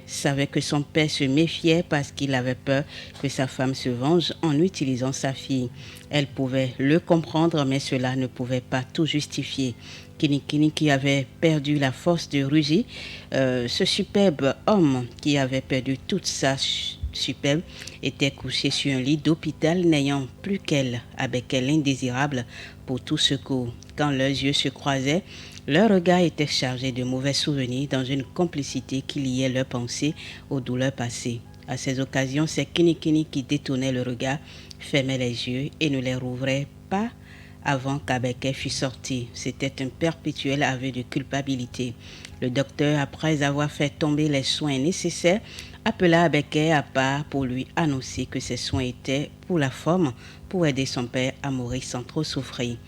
S9: savait que son père se méfiait parce qu'il avait peur que sa femme se venge en utilisant sa fille. Elle pouvait le comprendre, mais cela ne pouvait pas tout justifier. Kinikini qui avait perdu la force de rugir, ce superbe homme qui avait perdu toute sa superbe était couché sur un lit d'hôpital n'ayant plus qu'elle, avec elle indésirable pour tout secours. Quand leurs yeux se croisaient, leur regard était chargé de mauvais souvenirs dans une complicité qui liait leurs pensées aux douleurs passées. À ces occasions, c'est Kinikini qui détournait le regard, fermait les yeux et ne les rouvrait pas avant qu'Abeke fût sorti. C'était un perpétuel aveu de culpabilité. Le docteur, après avoir fait tomber les soins nécessaires, appela Abeke à part pour lui annoncer que ces soins étaient pour la forme, pour aider son père à mourir sans trop souffrir.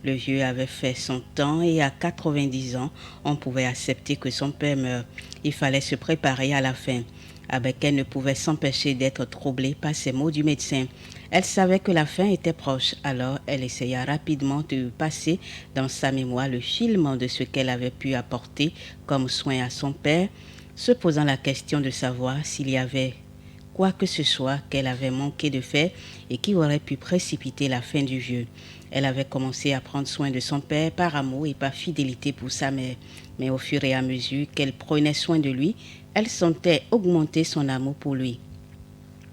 S9: Le vieux avait fait son temps et à 90 ans, on pouvait accepter que son père meure. Il fallait se préparer à la fin. Abeke ne pouvait s'empêcher d'être troublée par ces mots du médecin. Elle savait que la fin était proche, alors elle essaya rapidement de passer dans sa mémoire le film de ce qu'elle avait pu apporter comme soin à son père, se posant la question de savoir s'il y avait quoi que ce soit qu'elle avait manqué de faire et qui aurait pu précipiter la fin du vieux. Elle avait commencé à prendre soin de son père par amour et par fidélité pour sa mère. Mais au fur et à mesure qu'elle prenait soin de lui, elle sentait augmenter son amour pour lui.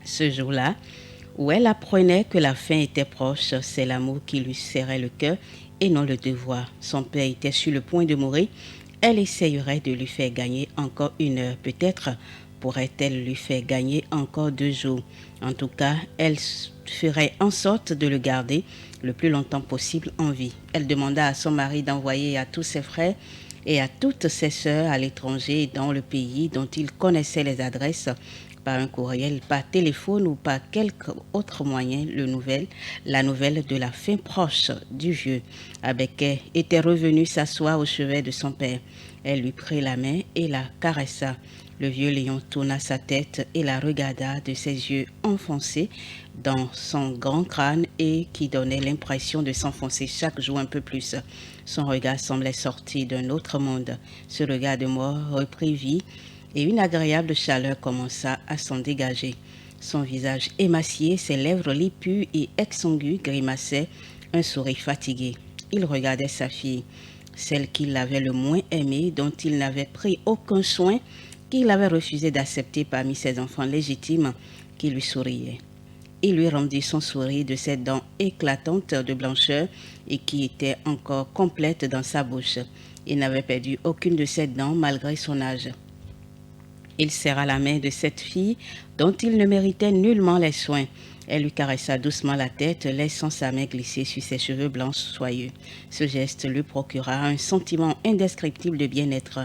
S9: Ce jour-là, où elle apprenait que la fin était proche, c'est l'amour qui lui serrait le cœur et non le devoir. Son père était sur le point de mourir. Elle essayerait de lui faire gagner encore 1 heure. Peut-être pourrait-elle lui faire gagner encore 2 jours. En tout cas, elle ferait en sorte de le garder le plus longtemps possible en vie. Elle demanda à son mari d'envoyer à tous ses frères et à toutes ses sœurs à l'étranger et dans le pays dont il connaissait les adresses, par un courriel, par téléphone ou par quelque autre moyen, la nouvelle de la fin proche du vieux. Abeke était revenue s'asseoir au chevet de son père. Elle lui prit la main et la caressa. Le vieux lion tourna sa tête et la regarda de ses yeux enfoncés dans son grand crâne et qui donnait l'impression de s'enfoncer chaque jour un peu plus. Son regard semblait sortir d'un autre monde. Ce regard de mort reprit vie et une agréable chaleur commença à s'en dégager. Son visage émacié, ses lèvres lippues et exsangues grimaçaient un sourire fatigué. Il regardait sa fille, celle qu'il avait le moins aimée, dont il n'avait pris aucun soin, qu'il avait refusé d'accepter parmi ses enfants légitimes qui lui souriaient. Il lui rendit son sourire de ses dents éclatantes de blancheur et qui étaient encore complètes dans sa bouche. Il n'avait perdu aucune de ses dents malgré son âge. Il serra la main de cette fille dont il ne méritait nullement les soins. Elle lui caressa doucement la tête, laissant sa main glisser sur ses cheveux blancs soyeux. Ce geste lui procura un sentiment indescriptible de bien-être,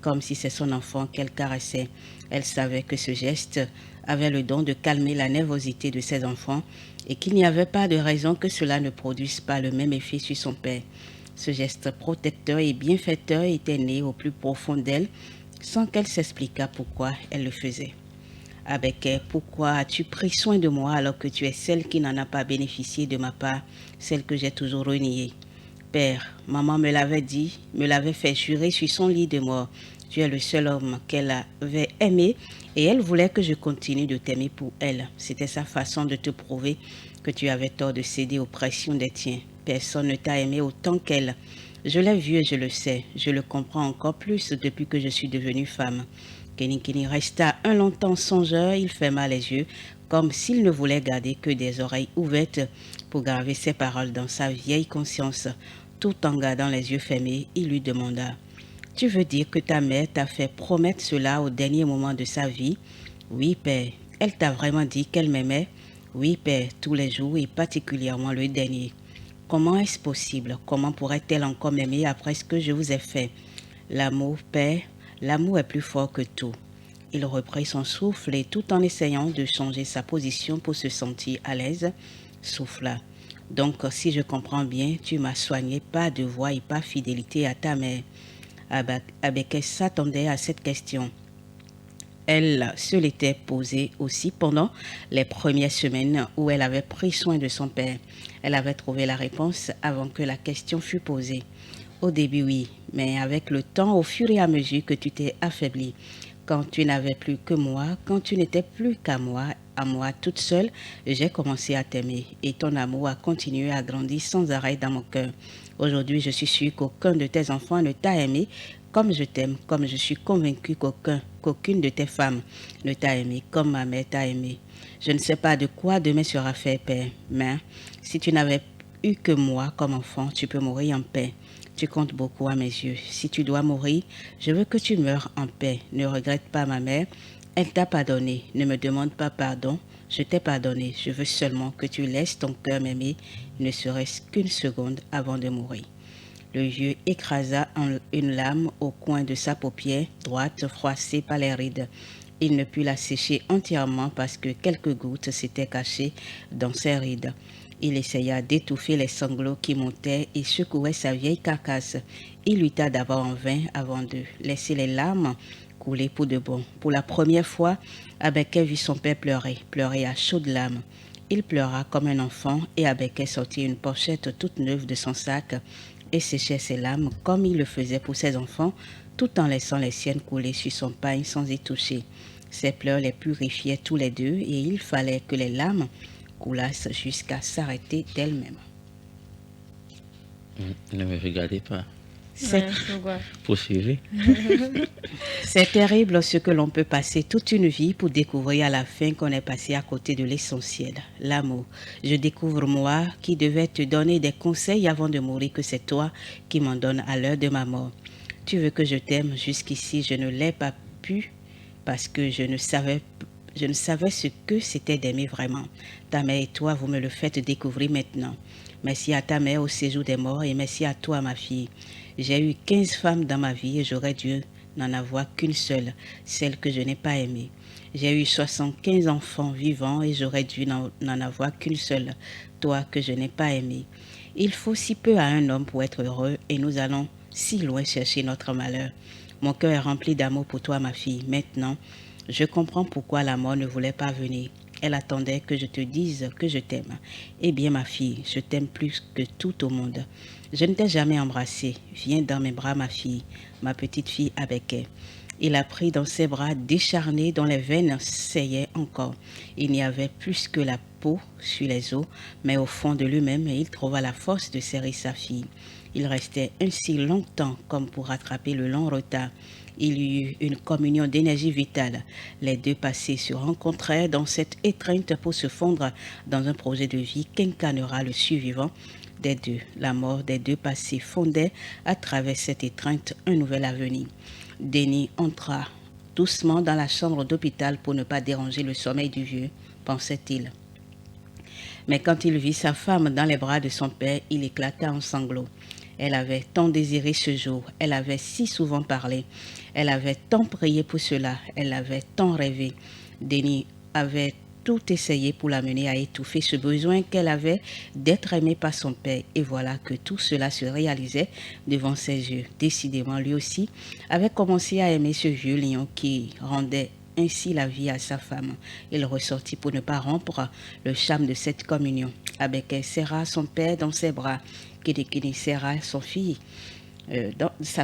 S9: comme si c'est son enfant qu'elle caressait. Elle savait que ce geste avait le don de calmer la nervosité de ses enfants et qu'il n'y avait pas de raison que cela ne produise pas le même effet sur son père. Ce geste protecteur et bienfaiteur était né au plus profond d'elle, sans qu'elle s'expliquât pourquoi elle le faisait. Abeke, pourquoi as-tu pris soin de moi alors que tu es celle qui n'en a pas bénéficié de ma part, celle que j'ai toujours reniée? Père, maman me l'avait dit, me l'avait fait jurer sur son lit de mort. Tu es le seul homme qu'elle avait aimé et elle voulait que je continue de t'aimer pour elle. C'était sa façon de te prouver que tu avais tort de céder aux pressions des tiens. Personne ne t'a aimé autant qu'elle. Je l'ai vu et je le sais. Je le comprends encore plus depuis que je suis devenue femme. Kenikini resta un long temps songeur. Il ferma les yeux comme s'il ne voulait garder que des oreilles ouvertes pour graver ses paroles dans sa vieille conscience. Tout en gardant les yeux fermés, il lui demanda: « Tu veux dire que ta mère t'a fait promettre cela au dernier moment de sa vie? » « Oui, père. Elle t'a vraiment dit qu'elle m'aimait? » « Oui, père, tous les jours et particulièrement le dernier. » « Comment est-ce possible? Comment pourrait-elle encore m'aimer après ce que je vous ai fait? L'amour, père, l'amour est plus fort que tout. » Il reprit son souffle et tout en essayant de changer sa position pour se sentir à l'aise, souffla. « Donc, si je comprends bien, tu m'as soigné par devoir et par fidélité à ta mère. » Abeke s'attendait à cette question. Elle se l'était posée aussi pendant les premières semaines où elle avait pris soin de son père. Elle avait trouvé la réponse avant que la question fût posée. Au début, oui, mais avec le temps, au fur et à mesure que tu t'es affaiblie, quand tu n'avais plus que moi, quand tu n'étais plus qu'à moi, à moi toute seule, j'ai commencé à t'aimer et ton amour a continué à grandir sans arrêt dans mon cœur. Aujourd'hui, je suis sûre qu'aucun de tes enfants ne t'a aimé comme je t'aime, comme je suis convaincue qu'aucune de tes femmes ne t'a aimé comme ma mère t'a aimé. Je ne sais pas de quoi demain sera fait, Père, mais si tu n'avais eu que moi comme enfant, tu peux mourir en paix. Tu comptes beaucoup à mes yeux. Si tu dois mourir, je veux que tu meures en paix. Ne regrette pas ma mère. Elle t'a pardonné. Ne me demande pas pardon. Je t'ai pardonné. Je veux seulement que tu laisses ton cœur m'aimer, ne serait-ce qu'une seconde avant de mourir. Le vieux écrasa une lame au coin de sa paupière droite froissée par les rides. Il ne put la sécher entièrement parce que quelques gouttes s'étaient cachées dans ses rides. Il essaya d'étouffer les sanglots qui montaient et secouaient sa vieille carcasse. Il lutta d'abord en vain avant de laisser les larmes couler pour de bon. Pour la première fois, Abeke vit son père pleurer à chaudes larmes. Il pleura comme un enfant et Abeke sortit une pochette toute neuve de son sac et séchait ses larmes comme il le faisait pour ses enfants, tout en laissant les siennes couler sur son pagne sans y toucher. Ses pleurs les purifiaient tous les deux et il fallait que les larmes coulassent jusqu'à s'arrêter d'elles-mêmes.
S7: Ne me regardez pas.
S9: Poursuivez. C'est terrible ce que l'on peut passer toute une vie pour découvrir à la fin qu'on est passé à côté de l'essentiel, l'amour. Je découvre moi qui devais te donner des conseils avant de mourir que c'est toi qui m'en donnes à l'heure de ma mort. Tu veux que je t'aime, jusqu'ici je ne l'ai pas pu parce que je ne savais ce que c'était d'aimer vraiment. Ta mère et toi, vous me le faites découvrir maintenant. Merci à ta mère au séjour des morts et merci à toi, ma fille. J'ai eu 15 femmes dans ma vie et j'aurais dû n'en avoir qu'une seule, celle que je n'ai pas aimée. J'ai eu 75 enfants vivants et j'aurais dû n'en avoir qu'une seule, toi que je n'ai pas aimée. Il faut si peu à un homme pour être heureux et nous allons si loin chercher notre malheur. Mon cœur est rempli d'amour pour toi, ma fille. Maintenant, je comprends pourquoi la mort ne voulait pas venir. Elle attendait que je te dise que je t'aime. Eh bien, ma fille, je t'aime plus que tout au monde. Je ne t'ai jamais embrassée. Viens dans mes bras, ma fille, ma petite fille Abeke. Il a pris dans ses bras décharnés dont les veines saillaient encore. Il n'y avait plus que la peau sur les os, mais au fond de lui-même, il trouva la force de serrer sa fille. Il restait ainsi longtemps comme pour rattraper le long retard. Il y eut une communion d'énergie vitale. Les deux passés se rencontrèrent dans cette étreinte pour se fondre dans un projet de vie qu'incarnera le survivant des deux. La mort des deux passés fondait à travers cette étreinte un nouvel avenir. Denis entra doucement dans la chambre d'hôpital pour ne pas déranger le sommeil du vieux, pensait-il. Mais quand il vit sa femme dans les bras de son père, il éclata en sanglots. Elle avait tant désiré ce jour, elle avait si souvent parlé, elle avait tant prié pour cela, elle avait tant rêvé. Denis avait tout essayé pour l'amener à étouffer ce besoin qu'elle avait d'être aimée par son père. Et voilà que tout cela se réalisait devant ses yeux. Décidément, lui aussi avait commencé à aimer ce vieux lion qui rendait ainsi la vie à sa femme. Il ressortit pour ne pas rompre le charme de cette communion. Abeke serra son père dans ses bras. Kidikini serra sa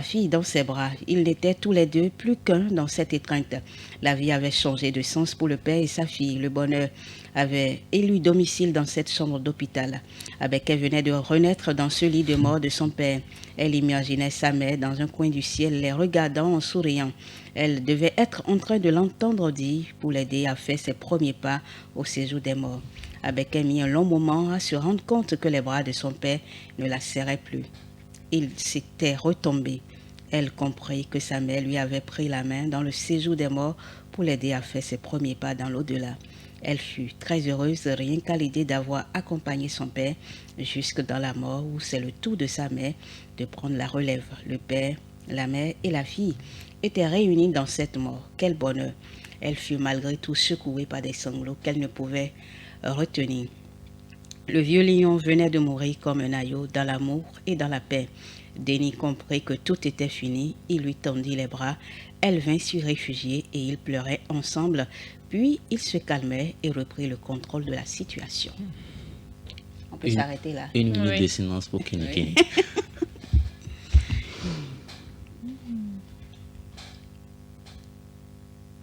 S9: fille dans ses bras. Ils n'étaient tous les deux plus qu'un dans cette étreinte. La vie avait changé de sens pour le père et sa fille. Le bonheur avait élu domicile dans cette chambre d'hôpital. Abeke venait de renaître dans ce lit de mort de son père. Elle imaginait sa mère dans un coin du ciel, les regardant en souriant. Elle devait être en train de l'entendre dire pour l'aider à faire ses premiers pas au séjour des morts. Abeke mit un long moment à se rendre compte que les bras de son père ne la serraient plus. Il s'était retombé. Elle comprit que sa mère lui avait pris la main dans le séjour des morts pour l'aider à faire ses premiers pas dans l'au-delà. Elle fut très heureuse rien qu'à l'idée d'avoir accompagné son père jusque dans la mort où c'est le tour de sa mère de prendre la relève. Le père, la mère et la fille étaient réunis dans cette mort. Quel bonheur! Elle fut malgré tout secouée par des sanglots qu'elle ne pouvait retenir. Le vieux lion venait de mourir comme un agneau dans l'amour et dans la paix. Denis comprit que tout était fini. Il lui tendit les bras. Elle vint s'y réfugier et ils pleuraient ensemble. Puis ils se calmaient et reprirent le contrôle de la situation. On peut s'arrêter là.
S7: Une minute de silence pour Kini.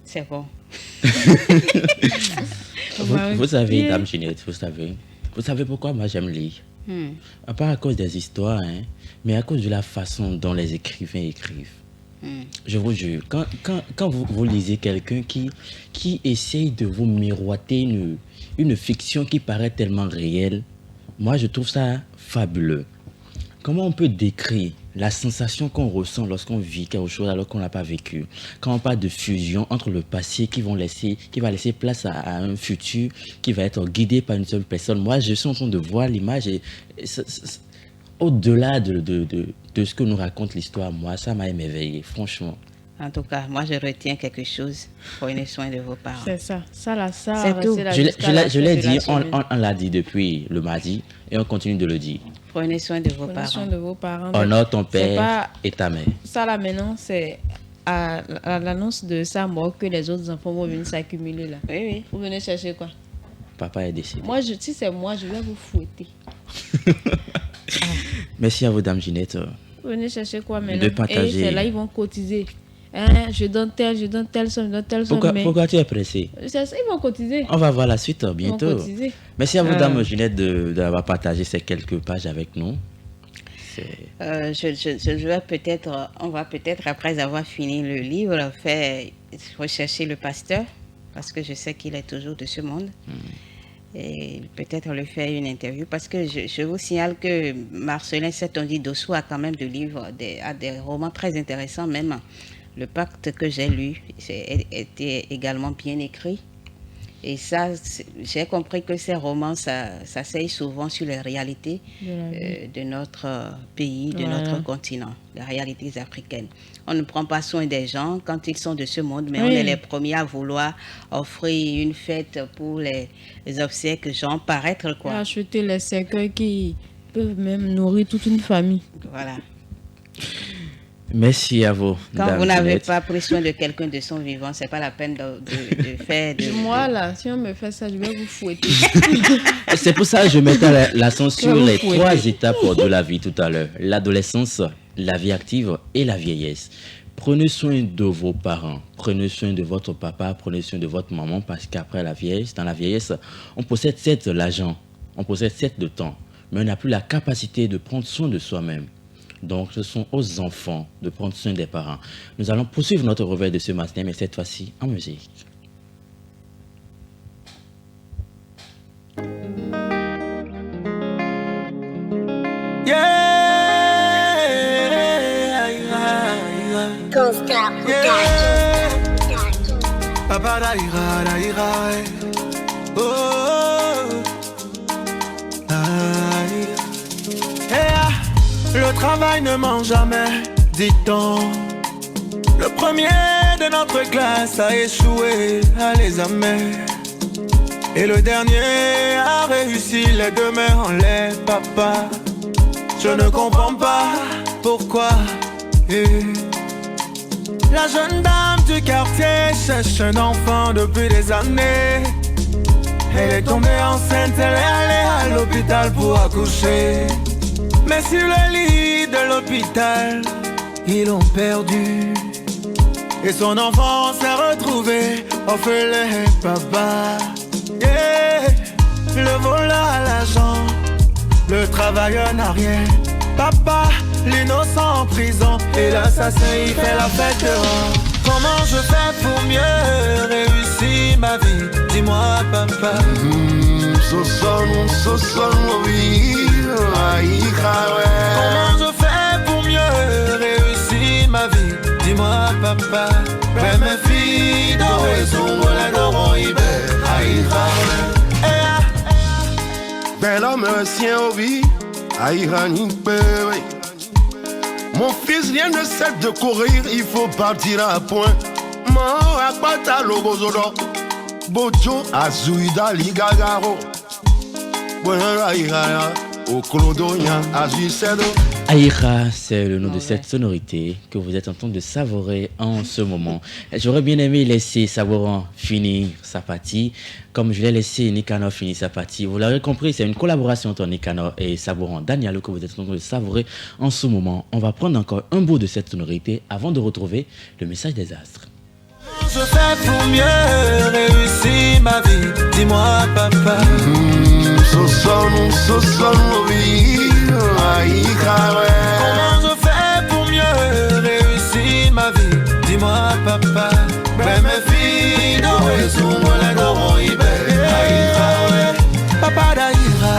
S9: C'est bon.
S7: Vous savez, Dame Ginette, vous savez pourquoi moi j'aime lire. Pas à cause des histoires, mais à cause de la façon dont les écrivains écrivent. Je vous jure, quand vous lisez quelqu'un qui essaye de vous miroiter une fiction qui paraît tellement réelle, moi je trouve ça fabuleux. Comment on peut décrire la sensation qu'on ressent lorsqu'on vit quelque chose alors qu'on n'a pas vécu? Quand on parle de fusion entre le passé qui va laisser place à un futur qui va être guidé par une seule personne. Moi, je suis en train de voir l'image et au-delà de ce que nous raconte l'histoire, moi, ça m'a émerveillé, franchement.
S9: En tout cas, moi, je retiens quelque chose. Prenez soin de vos parents.
S8: C'est ça.
S9: C'est tout.
S7: Je l'ai dit, on l'a dit depuis le mardi et on continue de le dire.
S9: Prenez soin de vos parents.
S8: Prenez soin de vos parents.
S7: Honore ton père et ta mère.
S8: Ça, là, maintenant, c'est à l'annonce de sa mort que les autres enfants vont venir s'accumuler, là.
S9: Oui.
S8: Vous venez chercher quoi?
S7: Papa est décédé.
S8: Moi, si c'est moi, je vais vous fouetter.
S7: Merci à vous, Dame Ginette.
S8: Vous venez chercher quoi maintenant?
S7: De partager.
S8: Et c'est là, ils vont cotiser. je donne telle somme,
S7: Pourquoi tu es pressé?
S8: Ils vont cotiser.
S7: On va voir la suite bientôt. Merci à vous, Dame Ginette, d'avoir partagé ces quelques pages avec nous.
S9: Je vais peut-être, on va peut-être, après avoir fini le livre, faire rechercher le pasteur, parce que je sais qu'il est toujours de ce monde. Et peut-être lui faire une interview, parce que je vous signale que Marcelin Setondi-Dossou a quand même des livres, a des romans très intéressants, même Le Pacte que j'ai lu était également bien écrit. Et ça, j'ai compris que ces romans, ça s'asseye souvent sur les réalités de notre pays, de notre continent, les réalités africaines. On ne prend pas soin des gens quand ils sont de ce monde, mais on est les premiers à vouloir offrir une fête pour les obsèques, genre paraître quoi.
S8: Acheter les cercueils qui peuvent même nourrir toute une famille.
S9: Voilà.
S7: Merci à vous.
S9: Quand vous n'avez pas pris soin de quelqu'un de son vivant, c'est pas la peine de faire.
S8: Moi là, si on me fait ça, je vais vous fouetter.
S7: C'est pour ça que je mettais l'accent sur les 3 étapes de la vie tout à l'heure: l'adolescence, la vie active et la vieillesse. Prenez soin de vos parents, prenez soin de votre papa, prenez soin de votre maman, parce qu'après la vieillesse, dans la vieillesse, on possède certes l'argent, on possède certes le temps, mais on n'a plus la capacité de prendre soin de soi-même. Donc, ce sont aux enfants de prendre soin des parents. Nous allons poursuivre notre réveil de ce matin, mais cette fois-ci en musique.
S10: Le travail ne ment jamais, dit-on. Le premier de notre classe a échoué à l'examen. Et le dernier a réussi, les 2 mains en l'air, papa. Je ne comprends pas pourquoi. La jeune dame du quartier cherche un enfant depuis des années. Elle est tombée enceinte, elle est allée à l'hôpital pour accoucher. Mais sur le lit de l'hôpital, ils l'ont perdu. Et son enfant s'est retrouvé orphelin, papa. Le voleur a l'argent, le travailleur n'a rien. Papa, l'innocent en prison, et l'assassin il fait la fête dehors. Comment je fais pour mieux réussir ma vie? Dis-moi, papa. Comment je fais pour mieux réussir ma vie? Dis-moi, papa. Mes filles dorées sont les dorons
S2: Bel homme, sien au vie, mon fils, rien ne cesse de courir, il faut partir à point. Mon akbata logozodo, bojo azuida ligagaro.
S7: Aïra, c'est le nom de cette sonorité que vous êtes en train de savourer en ce moment. J'aurais bien aimé laisser Sabouran finir sa partie, comme je l'ai laissé Nicanor finir sa partie. Vous l'avez compris, c'est une collaboration entre Nicanor et Sabouran Danialo que vous êtes en train de savourer en ce moment. On va prendre encore un bout de cette sonorité avant de retrouver le message des astres.
S10: Je fais pour mieux réussir ma vie, dis-moi, papa. Comment je fais pour mieux réussir ma vie, dis-moi, papa. Mes filles dorées sont les dorons papa d'Aïra,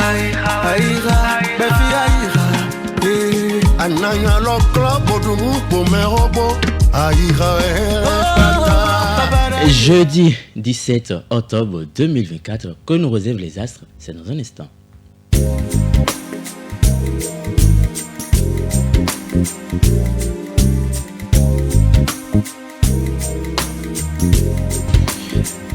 S10: Aïra, mes filles Aïra. Ananya lo club bodumu pour mes robots, Aïra.
S7: Jeudi 17 octobre 2024, que nous réservent les astres, c'est dans un instant.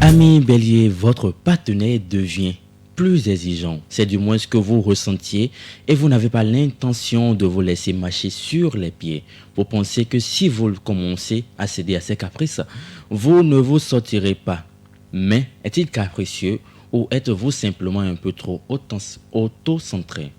S7: Ami Bélier, votre partenaire devient plus exigeant. C'est du moins ce que vous ressentiez et vous n'avez pas l'intention de vous laisser marcher sur les pieds. Vous pensez que si vous commencez à céder à ses caprices, vous ne vous sortirez pas. Mais est-il capricieux ou êtes-vous simplement un peu trop auto-centré?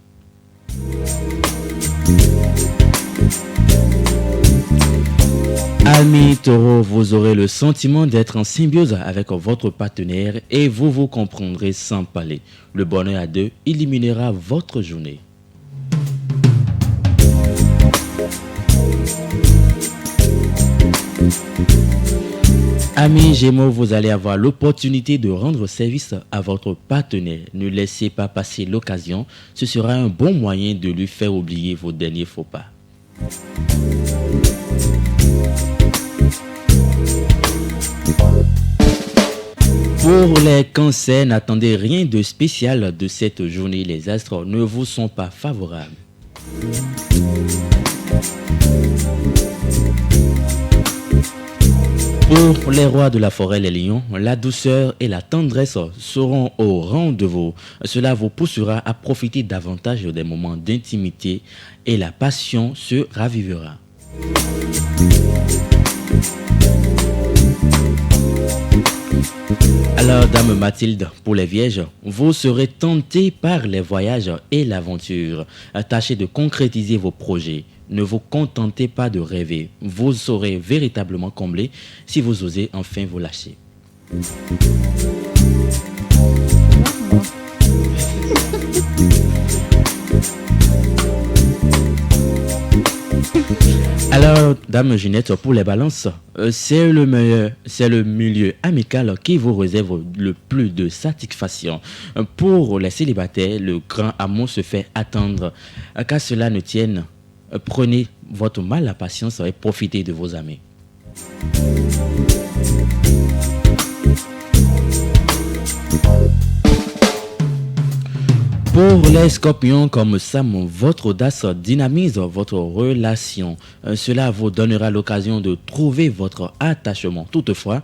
S7: Amis taureaux, vous aurez le sentiment d'être en symbiose avec votre partenaire et vous vous comprendrez sans parler. Le bonheur à deux illuminera votre journée. Amis Gémeaux, vous allez avoir l'opportunité de rendre service à votre partenaire. Ne laissez pas passer l'occasion. Ce sera un bon moyen de lui faire oublier vos derniers faux pas. Pour les cancers, n'attendez rien de spécial de cette journée. Les astres ne vous sont pas favorables. Pour les rois de la forêt, les lions, la douceur et la tendresse seront au rendez-vous. Cela vous poussera à profiter davantage des moments d'intimité et la passion se ravivera. Alors, Dame Mathilde, pour les vierges, vous serez tentés par les voyages et l'aventure. Tâchez de concrétiser vos projets. Ne vous contentez pas de rêver. Vous serez véritablement comblé si vous osez enfin vous lâcher. Alors, Dame Ginette, pour les balances, c'est le milieu amical qui vous réserve le plus de satisfaction. Pour les célibataires, le grand amour se fait attendre. Qu'à cela ne tienne, prenez votre mal à patience et profitez de vos amis. Pour les scorpions comme Sam, votre audace dynamise votre relation. Cela vous donnera l'occasion de trouver votre attachement. Toutefois,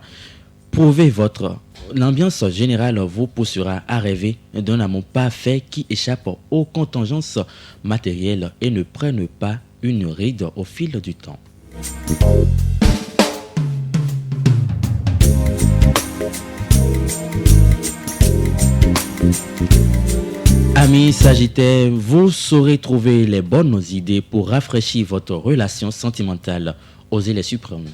S7: l'ambiance générale vous poussera à rêver d'un amour parfait qui échappe aux contingences matérielles et ne prenne pas une ride au fil du temps. Amis Sagittaires, vous saurez trouver les bonnes idées pour rafraîchir votre relation sentimentale. Osez les supprimer.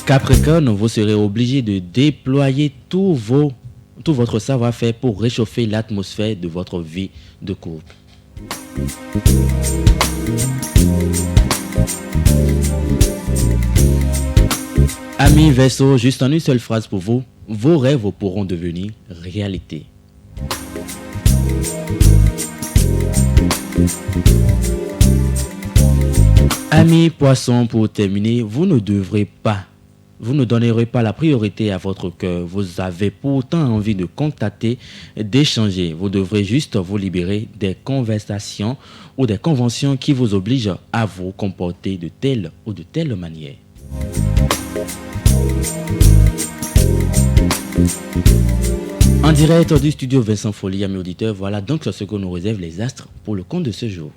S7: Capricorne, vous serez obligé de déployer tout votre savoir-faire pour réchauffer l'atmosphère de votre vie de couple. Amis Verseau, juste en une seule phrase pour vous, vos rêves pourront devenir réalité. Amis Poissons, pour terminer, vous ne donnerez pas la priorité à votre cœur. Vous avez pourtant envie de contacter, d'échanger. Vous devrez juste vous libérer des conversations ou des conventions qui vous obligent à vous comporter de telle ou de telle manière. En direct du studio Vincent Folie, amis auditeurs, voilà donc ce que nous réservent les astres pour le compte de ce jour.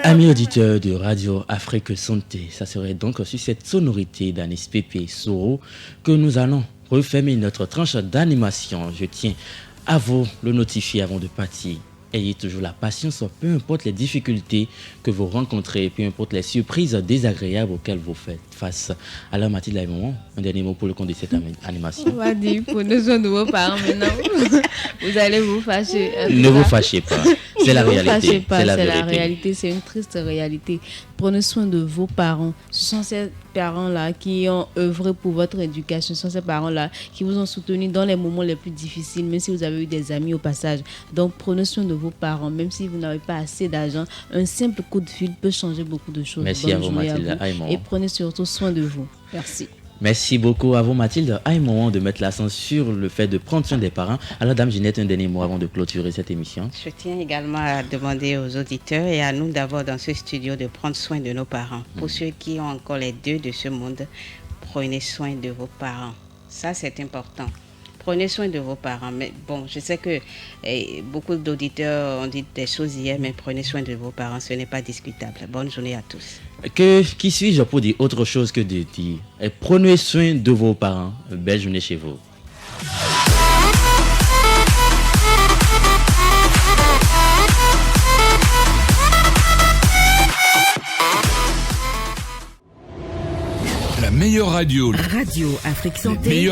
S7: Amis auditeurs de Radio Afrique Santé, ça serait donc sur cette sonorité d'Anis Pépé Soro que nous allons refermer notre tranche d'animation. Je tiens à vous le notifier avant de partir. Ayez toujours la patience, peu importe les difficultés que vous rencontrez, peu importe les surprises désagréables auxquelles vous faites face. Alors Mathilde, un dernier mot pour le compte de cette animation.
S8: On va dire, prenez soin de vos parents maintenant. Vous allez vous fâcher.
S7: Ne vous fâchez pas. C'est la réalité.
S8: Ne vous fâchez pas,
S7: c'est la
S8: réalité. C'est une triste réalité. Prenez soin de vos parents. Ce sont ces parents-là qui ont œuvré pour votre éducation. Ce sont ces parents-là qui vous ont soutenu dans les moments les plus difficiles, même si vous avez eu des amis au passage. Donc, prenez soin de vos parents. Même si vous n'avez pas assez d'argent, un simple coup de fil peut changer beaucoup de choses.
S7: Merci à vous, Mathilde.
S8: Et prenez surtout soin de vous. Merci.
S7: Merci beaucoup à vous, Mathilde. À un moment de mettre l'accent sur le fait de prendre soin des parents. Alors, Dame Ginette, un dernier mot avant de clôturer cette émission.
S9: Je tiens également à demander aux auditeurs et à nous d'avoir dans ce studio de prendre soin de nos parents. Pour ceux qui ont encore les deuils de ce monde, prenez soin de vos parents. Ça, c'est important. Prenez soin de vos parents. Mais bon, je sais que beaucoup d'auditeurs ont dit des choses hier, mais prenez soin de vos parents. Ce n'est pas discutable. Bonne journée à tous.
S7: Qui suis-je pour dire autre chose que de dire prenez soin de vos parents. Belle journée chez vous.
S6: La meilleure radio.
S11: Radio Afrique Santé.